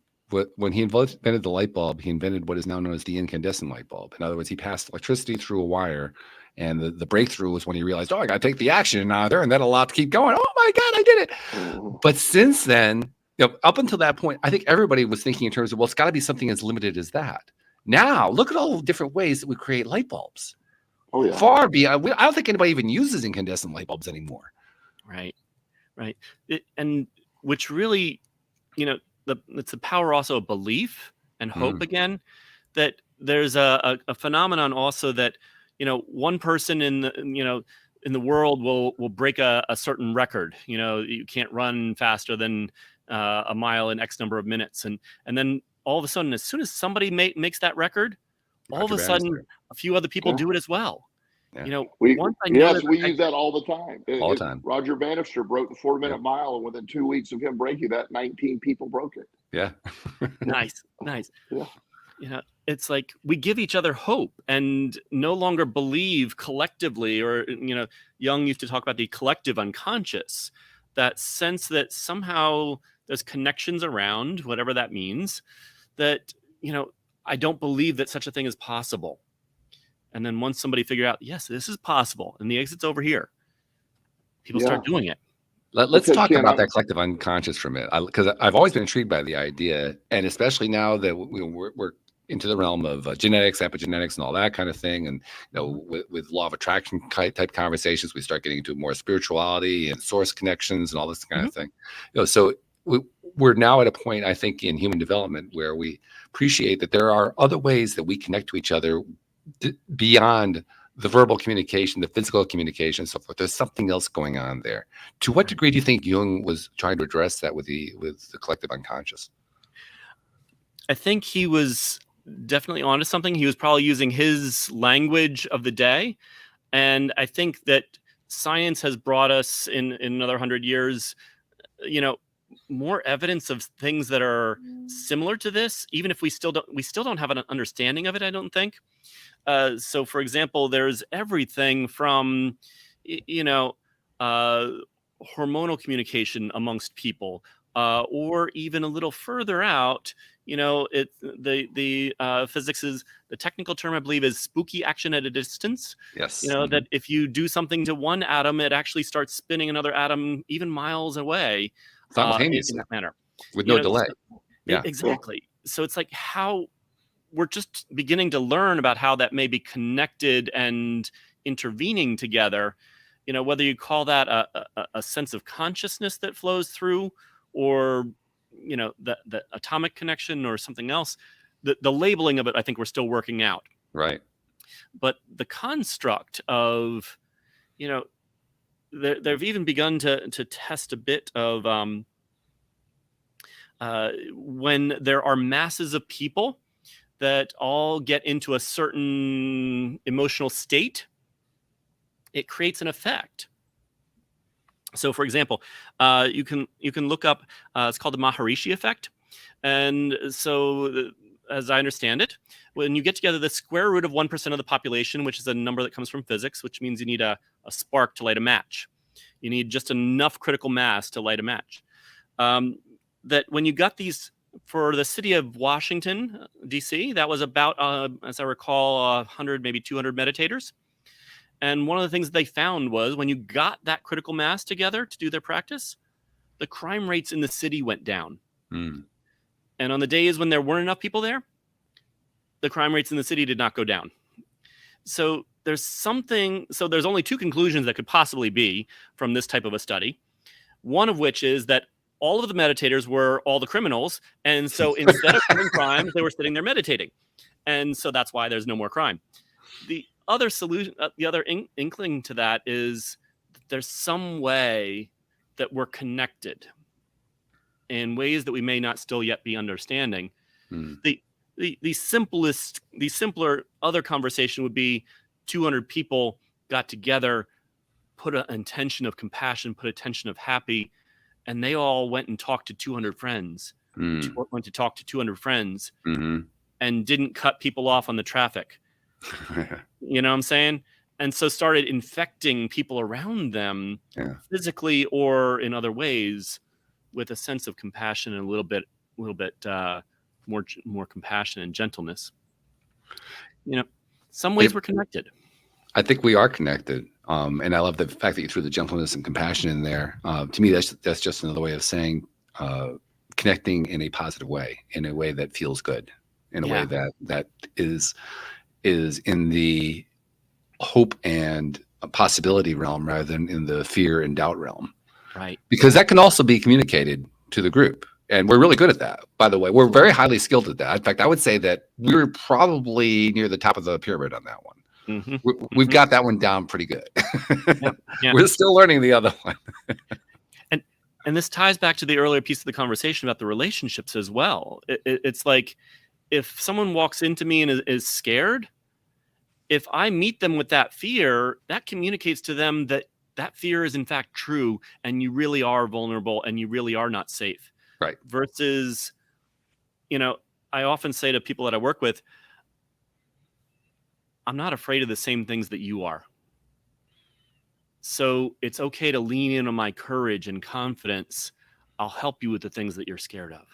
when he invented the light bulb, he invented what is now known as the incandescent light bulb. In other words, he passed electricity through a wire, and the breakthrough was when he realized, I got to take the action out there, and then allowed to keep going. Oh my God, I did it! But since then, up until that point, I think everybody was thinking in terms of, well, it's got to be something as limited as that. Now, look at all the different ways that we create light bulbs. Oh yeah, far beyond. I don't think anybody even uses incandescent light bulbs anymore. Right. And which really, it's the power also of belief and hope again, that there's a phenomenon also that, one person in the world will break a certain record. You can't run faster than a mile in X number of minutes. And then all of a sudden, as soon as somebody makes that record, all of a sudden a few other people do it as well. Yeah. We use that all the time. All the time. Roger Bannister broke the 4-minute mile, and within 2 weeks of him breaking that, 19 people broke it. Yeah. Nice. Yeah. It's like we give each other hope and no longer believe collectively, or, Jung used to talk about the collective unconscious, that sense that somehow there's connections around, whatever that means, that, I don't believe that such a thing is possible. And then once somebody figure out, yes, this is possible, and the exit's over here, people start doing it. Let's talk about that collective unconscious for a minute, because I've always been intrigued by the idea, and especially now that we're into the realm of genetics, epigenetics, and all that kind of thing, and with law of attraction type conversations, we start getting into more spirituality and source connections and all this kind of thing. So we're now at a point, I think, in human development where we appreciate that there are other ways that we connect to each other beyond the verbal communication, the physical communication, and so forth. There's something else going on there. To what degree do you think Jung was trying to address that with the collective unconscious? I think he was definitely onto something. He was probably using his language of the day. And I think that science has brought us in another 100 years, more evidence of things that are similar to this, even if we still don't have an understanding of it, I don't think. So for example, there's everything from, hormonal communication amongst people, or even a little further out, the physics is, the technical term I believe is spooky action at a distance. Yes. That if you do something to one atom, it actually starts spinning another atom even miles away. Simultaneously, in that manner, with no delay. Exactly. So it's like how we're just beginning to learn about how that may be connected and intervening together. Whether you call that a sense of consciousness that flows through, or the atomic connection, or something else. The labeling of it, I think we're still working out. Right. But the construct of, they've even begun to test a bit of when there are masses of people that all get into a certain emotional state, it creates an effect. So, for example, you can look up. It's called the Maharishi effect, and so as I understand it, when you get together the square root of 1% of the population, which is a number that comes from physics, which means you need a spark to light a match. You need just enough critical mass to light a match. that when you got these, for the city of Washington, D.C., that was about, as I recall, 100, maybe 200 meditators. And one of the things they found was when you got that critical mass together to do their practice, the crime rates in the city went down. Mm. And on the days when there weren't enough people there, the crime rates in the city did not go down. So there's only two conclusions that could possibly be from this type of a study. One of which is that all of the meditators were all the criminals. And so instead of committing crimes, they were sitting there meditating. And so that's why there's no more crime. The other solution, the other inkling to that is that there's some way that we're connected in ways that we may not still yet be understanding. The simpler other conversation would be 200 people got together, put an intention of compassion, put a tension of happy, and they all went and talked to 200 friends, went to talk to 200 friends, and didn't cut people off on the traffic. You know what I'm saying? And so started infecting people around them, physically or in other ways, with a sense of compassion and a little bit more compassion and gentleness. You know, some ways we're connected. I think we are connected. And I love the fact that you threw the gentleness and compassion in there. To me, that's just another way of saying connecting in a positive way, in a way that feels good, in a way that is in the hope and possibility realm rather than in the fear and doubt realm. Right. Because that can also be communicated to the group. And we're really good at that, by the way. We're very highly skilled at that. In fact, I would say that we're probably near the top of the pyramid on that one. We've got that one down pretty good. We're still learning the other one. And this ties back to the earlier piece of the conversation about the relationships as well. It's like if someone walks into me and is scared, if I meet them with that fear, that communicates to them that fear is in fact true and you really are vulnerable and you really are not safe. Right. Versus, I often say to people that I work with, I'm not afraid of the same things that you are. So it's okay to lean in on my courage and confidence. I'll help you with the things that you're scared of.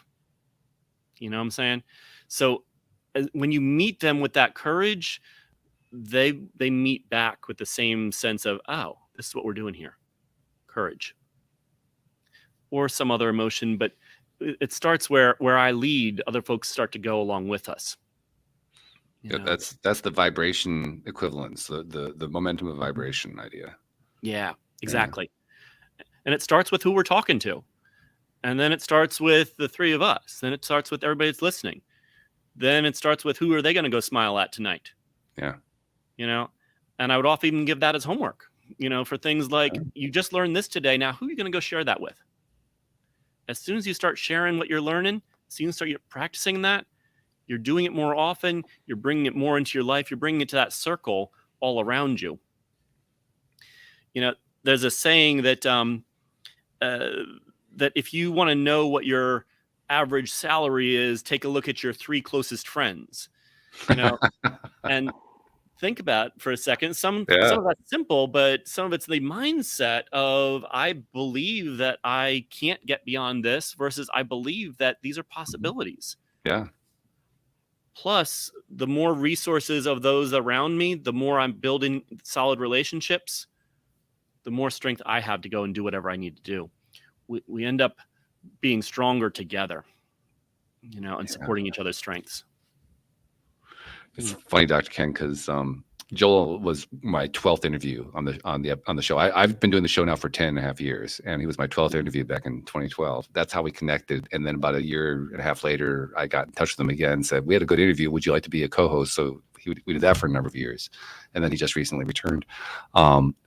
You know what I'm saying? So when you meet them with that courage, they meet back with the same sense of, oh, this is what we're doing here. Courage. Or some other emotion, but it starts where I lead, other folks start to go along with us. That's the vibration equivalence, the momentum of vibration idea. Yeah, exactly. Yeah. And it starts with who we're talking to. And then it starts with the three of us. Then it starts with everybody that's listening. Then it starts with who are they going to go smile at tonight? Yeah. And I would often even give that as homework, for things like, you just learned this today. Now, who are you going to go share that with? As soon as you start sharing what you're learning, as soon as you start practicing that, you're doing it more often, you're bringing it more into your life, you're bringing it to that circle all around you. There's a saying that that if you want to know what your average salary is, take a look at your 3 closest friends. And think about it for a second. Some of that's simple, but some of it's the mindset of, I believe that I can't get beyond this versus I believe that these are possibilities. Yeah. Plus, the more resources of those around me, the more I'm building solid relationships, the more strength I have to go and do whatever I need to do. We end up being stronger together, and supporting each other's strengths. It's funny, Dr. Ken, because Joel was my 12th interview on the show. I've been doing the show now for 10 and a half years, and he was my 12th interview back in 2012. That's how we connected. And then about a year and a half later, I got in touch with him again and said, we had a good interview. Would you like to be a co-host? So we did that for a number of years. And then he just recently returned.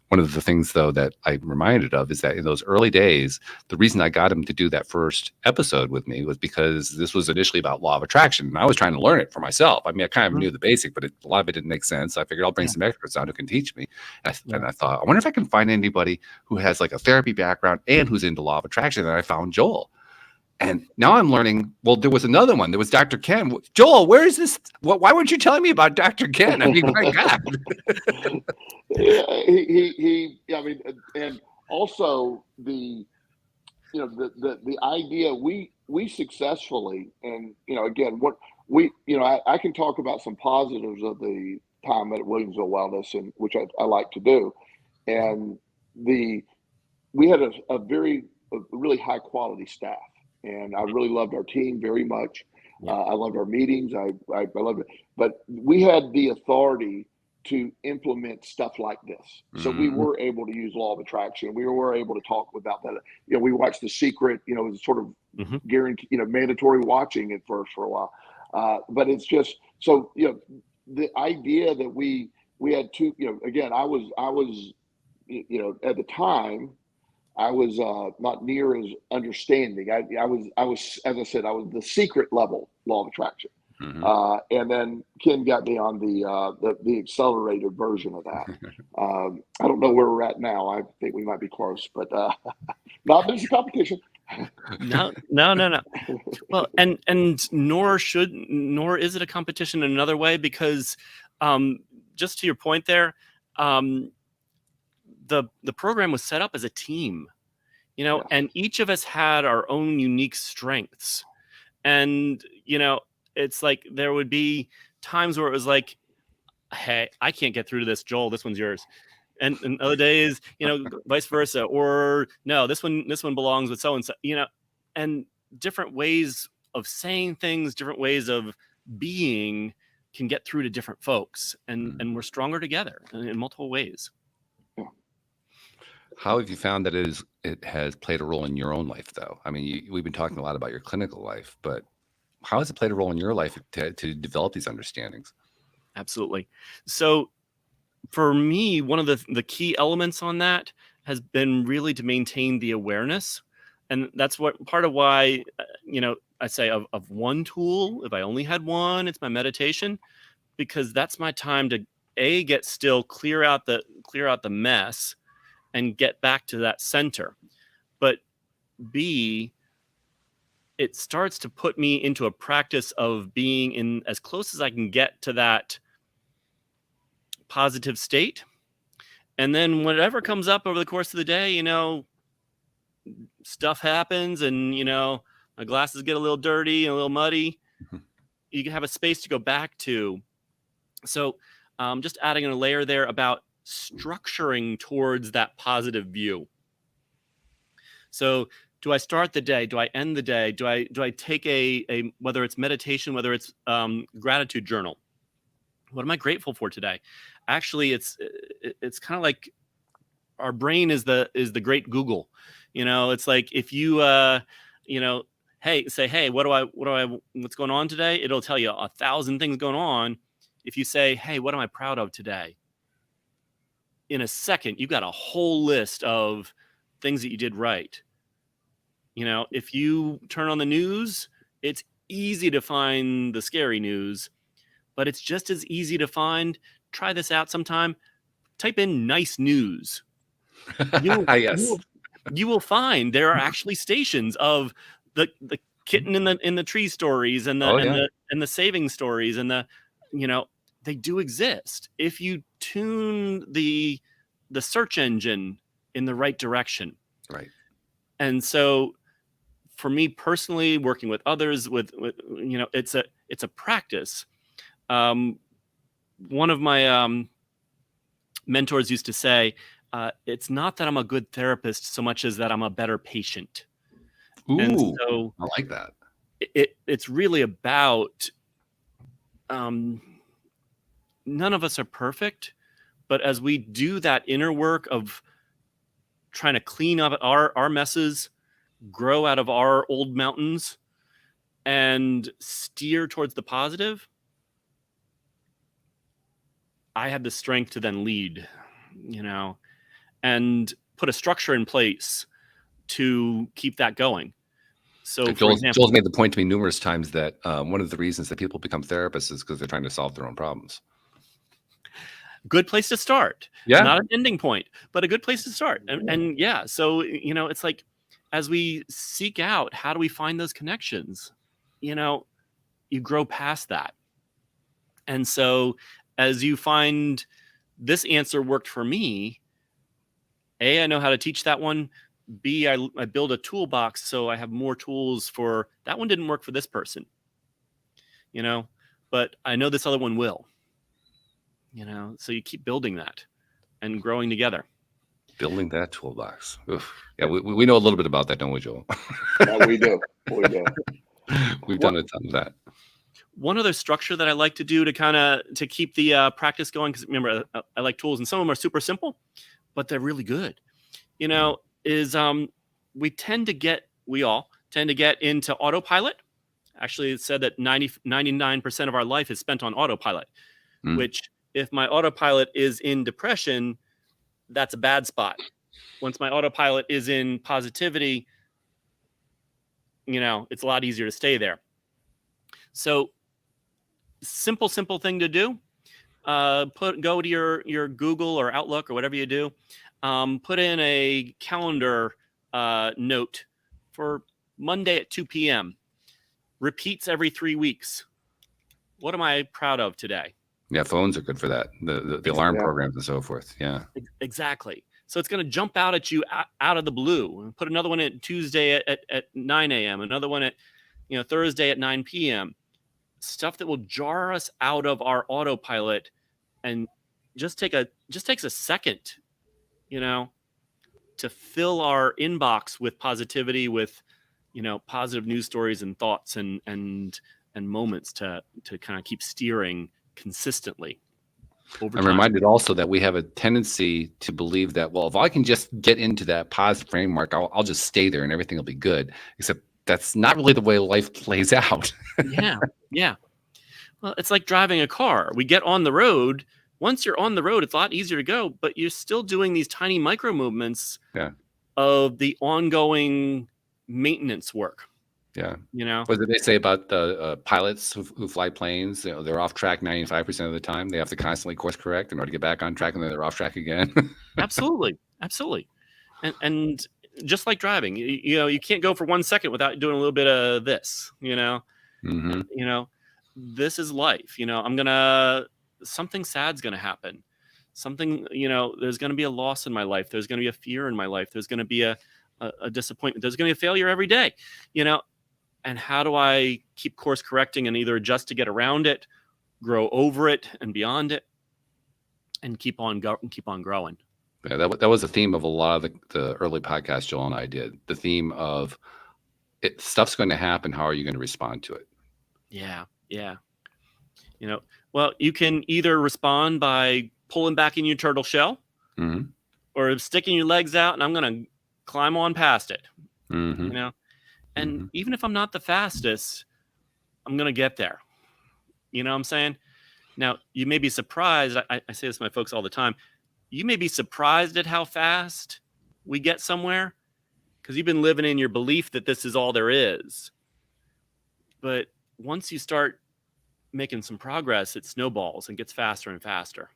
One of the things, though, that I'm reminded of is that in those early days, the reason I got him to do that first episode with me was because this was initially about law of attraction. And I was trying to learn it for myself. I mean, I kind of knew the basic, but a lot of it didn't make sense. I figured I'll bring some experts on who can teach me. And I thought, I wonder if I can find anybody who has like a therapy background and who's into law of attraction. And I found Joel. And now I'm learning, well, there was another one. There was Dr. Ken. Joel, where is this? Why weren't you telling me about Dr. Ken? I mean, my God. And also the idea we successfully, and again, what I can talk about some positives of the time at Williamsville Wellness, and which I like to do, and we had a really high quality staff, and I really loved our team very much. Yeah. I loved our meetings. I loved it, but we had the authority to implement stuff like this. So we were able to use law of attraction. We were able to talk about that. We watched The Secret, it was sort of guaranteed, mandatory watching it for a while. But it's just, so, the idea that we had two, again, I was, at the time, I was not near as understanding. I was, as I said, I was the secret level law of attraction. And then Ken got me on the accelerated version of that. I don't know where we're at now. I think we might be close, but not there's a competition. No. Well, and nor is it a competition in another way, because just to your point there, the program was set up as a team, and each of us had our own unique strengths, and it's like there would be times where it was like, hey, I can't get through to this, Joel, this one's yours. And other days, vice versa, or no, this one belongs with so and so, and different ways of saying things, different ways of being can get through to different folks, and we're stronger together in multiple ways. How have you found that it has played a role in your own life, though? I mean, we've been talking a lot about your clinical life, but how has it played a role in your life to develop these understandings? Absolutely. So for me, one of the key elements on that has been really to maintain the awareness. And that's part of why, I say of one tool, if I only had one, it's my meditation, because that's my time to get still, clear out the mess and get back to that center. But B, it starts to put me into a practice of being in as close as I can get to that positive state. And then whatever comes up over the course of the day, stuff happens, and, my glasses get a little dirty and a little muddy. You can have a space to go back to. So just adding a layer there about structuring towards that positive view. So do I start the day? Do I end the day? Do I take a whether it's meditation, whether it's gratitude journal? What am I grateful for today? Actually, it's kind of like our brain is the great Google. It's like if you hey, what's going on today? It'll tell you 1,000 things going on. If you say, hey, what am I proud of today? In a second, you've got a whole list of things that you did right. If you turn on the news, it's easy to find the scary news, but it's just as easy to find. Try this out sometime. Type in nice news. Yes. You will find there are actually stations of the kitten in the tree stories and the saving stories, and they do exist if you tune the search engine in the right direction. Right. And so for me personally, working with others with it's a practice. One of my mentors used to say, it's not that I'm a good therapist so much as that I'm a better patient. Ooh, and so I like that. It's really about none of us are perfect, but as we do that inner work of trying to clean up our messes, grow out of our old mountains, and steer towards the positive, I had the strength to then lead, and put a structure in place to keep that going. So Joel's made the point to me numerous times that one of the reasons that people become therapists is because they're trying to solve their own problems. Good place to start. Yeah. Not an ending point, but a good place to start. And yeah, so, it's like, as we seek out, how do we find those connections? You grow past that. And so as you find this answer worked for me, I know how to teach that one. B, I build a toolbox so I have more tools for that one didn't work for this person, but I know this other one will, so you keep building that and growing together. Building that toolbox. Oof. Yeah, we know a little bit about that, don't we, Joel? Yeah, we do. We've done a ton of that. One other structure that I like to do to keep the practice going, because remember, I like tools, and some of them are super simple, but they're really good. Is we all tend to get into autopilot. Actually, it's said that 99% of our life is spent on autopilot, which if my autopilot is in depression, that's a bad spot. Once my autopilot is in positivity, it's a lot easier to stay there. So simple thing to do, go to your Google or Outlook or whatever you do, put in a calendar note for Monday at 2 p.m. Repeats every 3 weeks. What am I proud of today? Yeah, phones are good for that. The alarm programs and so forth. Yeah, exactly. So it's going to jump out at you out of the blue. Put another one at Tuesday at 9 a.m. Another one at Thursday at 9 p.m. Stuff that will jar us out of our autopilot, and just takes a second, to fill our inbox with positivity, with positive news stories and thoughts and moments to kind of keep steering consistently over time. I'm reminded also that we have a tendency to believe that, well, if I can just get into that positive framework, I'll just stay there and everything will be good. Except that's not really the way life plays out. Yeah. Well, it's like driving a car. We get on the road. Once you're on the road, it's a lot easier to go, but you're still doing these tiny micro movements of the ongoing maintenance work. Yeah. What did they say about the pilots who fly planes? They're off track 95% of the time. They have to constantly course correct in order to get back on track, and then they're off track again. Absolutely. And just like driving, you can't go for 1 second without doing a little bit of this, this is life. Something sad's going to happen. Something, there's going to be a loss in my life. There's going to be a fear in my life. There's going to be a disappointment. There's going to be a failure every day, and how do I keep course correcting and either adjust to get around it, grow over it and beyond it, and keep on growing. Yeah, that was the theme of a lot of the early podcasts Joel and I did. The theme of stuff's going to happen. How are you going to respond to it? Yeah. Well, you can either respond by pulling back in your turtle shell, or sticking your legs out, and I'm going to climb on past it. And even if I'm not the fastest, I'm going to get there. You know what I'm saying? Now, you may be surprised. I say this to my folks all the time. You may be surprised at how fast we get somewhere because you've been living in your belief that this is all there is. But once you start making some progress, it snowballs and gets faster and faster.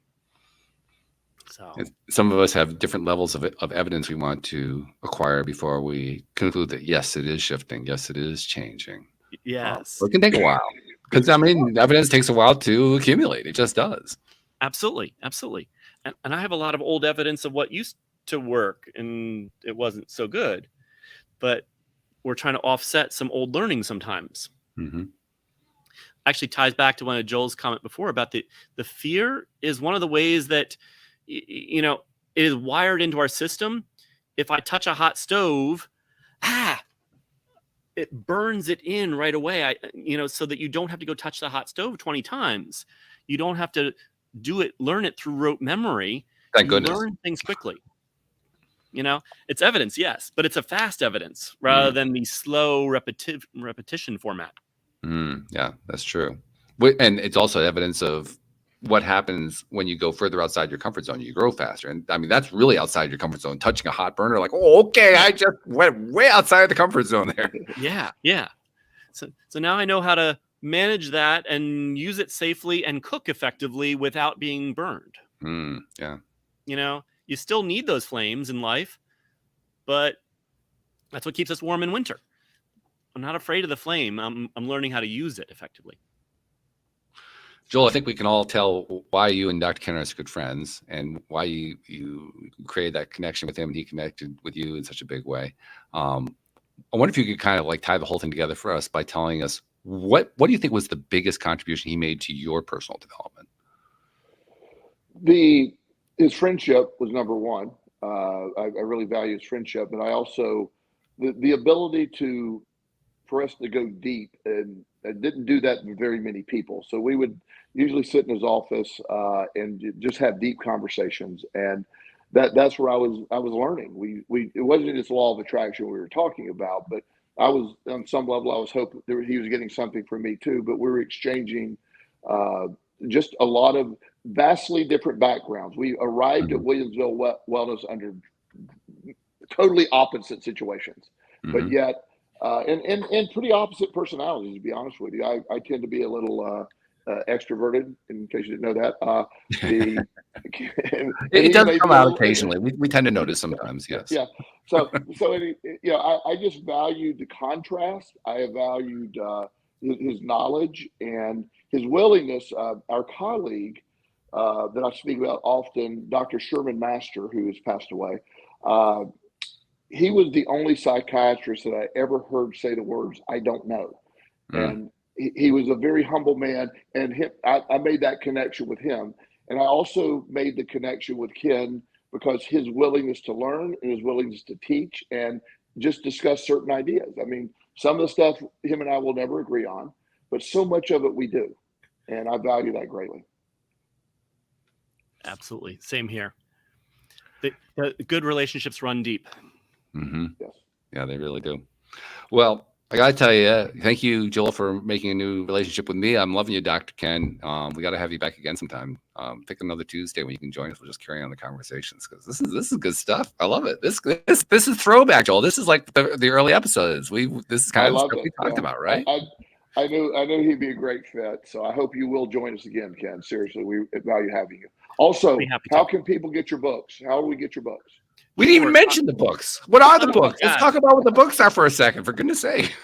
So some of us have different levels of evidence we want to acquire before we conclude that, yes, it is shifting. Yes, it is changing. Yes. It can take a while because, evidence takes a while to accumulate. It just does. Absolutely. And I have a lot of old evidence of what used to work and it wasn't so good, but we're trying to offset some old learning sometimes. Actually ties back to one of Joel's comment before about the fear is one of the ways that, it is wired into our system. If I touch a hot stove, it burns it in right away. So that you don't have to go touch the hot stove 20 times. You don't have to learn it through rote memory. Thank goodness. Learn things quickly. It's evidence, yes, but it's a fast evidence rather than the slow repetition format. Yeah, that's true. And it's also evidence of what happens when you go further outside your comfort zone. You grow faster. And that's really outside your comfort zone. Touching a hot burner, like, oh, okay, I just went way outside the comfort zone there. Yeah. So now I know how to manage that and use it safely and cook effectively without being burned. Yeah. You still need those flames in life, but that's what keeps us warm in winter. I'm not afraid of the flame. I'm learning how to use it effectively. Joel, I think we can all tell why you and Dr. Kenneth are good friends and why you created that connection with him and he connected with you in such a big way. I wonder if you could kind of like tie the whole thing together for us by telling us what do you think was the biggest contribution he made to your personal development? His friendship was number one. I really value his friendship, but I also the ability for us to go deep, and I didn't do that with very many people. So we would usually sit in his office and just have deep conversations, and that's where I was learning. It wasn't just law of attraction we were talking about, but I was on some level I was hoping he was getting something from me too. But we were exchanging just a lot of vastly different backgrounds. We arrived at Williamsville Wellness under totally opposite situations, but yet and pretty opposite personalities, to be honest with you. I tend to be a little extroverted, in case you didn't know that. It does come out occasionally. We tend to notice sometimes, yes. Yeah. So I just valued the contrast. I valued his knowledge and his willingness. Our colleague that I speak about often, Dr. Sherman Master, who has passed away, he was the only psychiatrist that I ever heard say the words, "I don't know." And he was a very humble man. And I made that connection with him. And I also made the connection with Ken because his willingness to learn and his willingness to teach and just discuss certain ideas. I mean, some of the stuff him and I will never agree on, but so much of it we do. And I value that greatly. Absolutely. Same here. The good relationships run deep. Yes. Yeah, they really do. Well, I got to tell you, thank you, Joel, for making a new relationship with me. I'm loving you, Dr. Ken. We got to have you back again sometime. Pick another Tuesday when you can join us. We'll just carry on the conversations because this is good stuff. I love it. This is throwback, Joel. This is like the early episodes. This is kind of stuff we talked about, right? I knew he'd be a great fit. So I hope you will join us again, Ken. Seriously, we value having you. Also, how can people get your books? How do we get your books? We didn't even mention the books. What are the books? Let's talk about what the books are for a second, for goodness sake.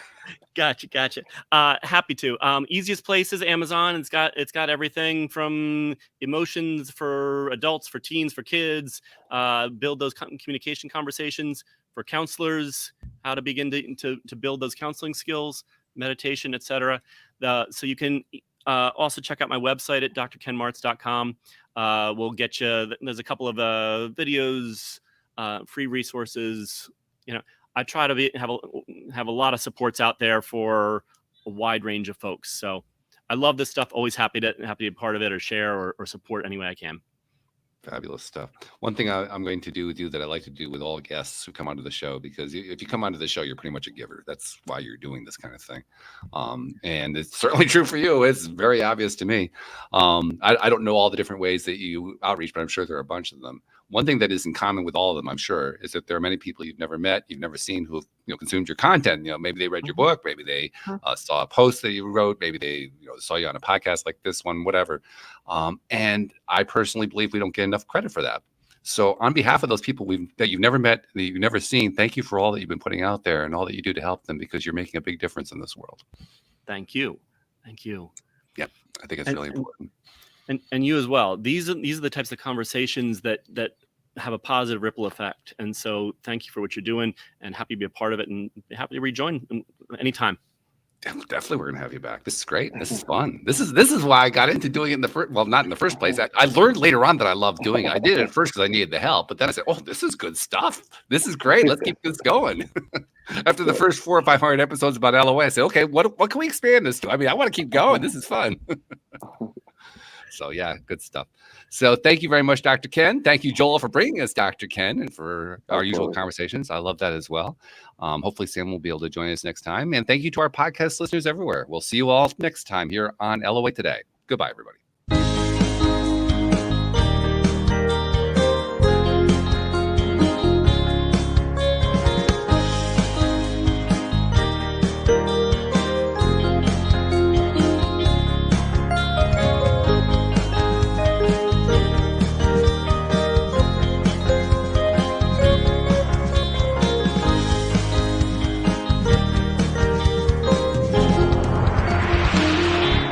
Gotcha. Happy to. Easiest place is Amazon. It's got everything from emotions for adults, for teens, for kids. Build those communication conversations for counselors. How to begin to build those counseling skills, meditation, etc. So you can also check out my website at drkenmartz.com. We'll get you. There's a couple of videos. Free resources. I try to have a lot of supports out there for a wide range of folks. So I love this stuff. Always happy to be a part of it or share or support any way I can. Fabulous stuff. One thing I'm going to do with you that I like to do with all guests who come onto the show, because if you come onto the show, you're pretty much a giver. That's why you're doing this kind of thing. And it's certainly true for you. It's very obvious to me. I don't know all the different ways that you outreach, but I'm sure there are a bunch of them. One thing that is in common with all of them, I'm sure, is that there are many people you've never met, you've never seen, who have consumed your content. Maybe they read your book, maybe they saw a post that you wrote, maybe they saw you on a podcast like this one, whatever. And I personally believe we don't get enough credit for that. So on behalf of those people that you've never met, that you've never seen, thank you for all that you've been putting out there and all that you do to help them, because you're making a big difference in this world. Thank you. Yeah, I think it's really important. And you as well. These are the types of conversations that have a positive ripple effect. And so thank you for what you're doing, and happy to be a part of it, and happy to rejoin anytime. Definitely, we're gonna have you back. This is great. This is fun. This is why I got into doing it in the first. Well, not in the first place. I learned later on that I loved doing it. I did it at first because I needed the help, but then I said, "Oh, this is good stuff. This is great. Let's keep this going." After the first 400 or 500 episodes about LOA, I said, "Okay, what can we expand this to? I mean, I want to keep going. This is fun." So yeah, good stuff. So thank you very much, Dr. Ken. Thank you, Joel, for bringing us Dr. Ken and for our usual conversations. I love that as well. Hopefully Sam will be able to join us next time. And thank you to our podcast listeners everywhere. We'll see you all next time here on LOA Today. Goodbye, everybody.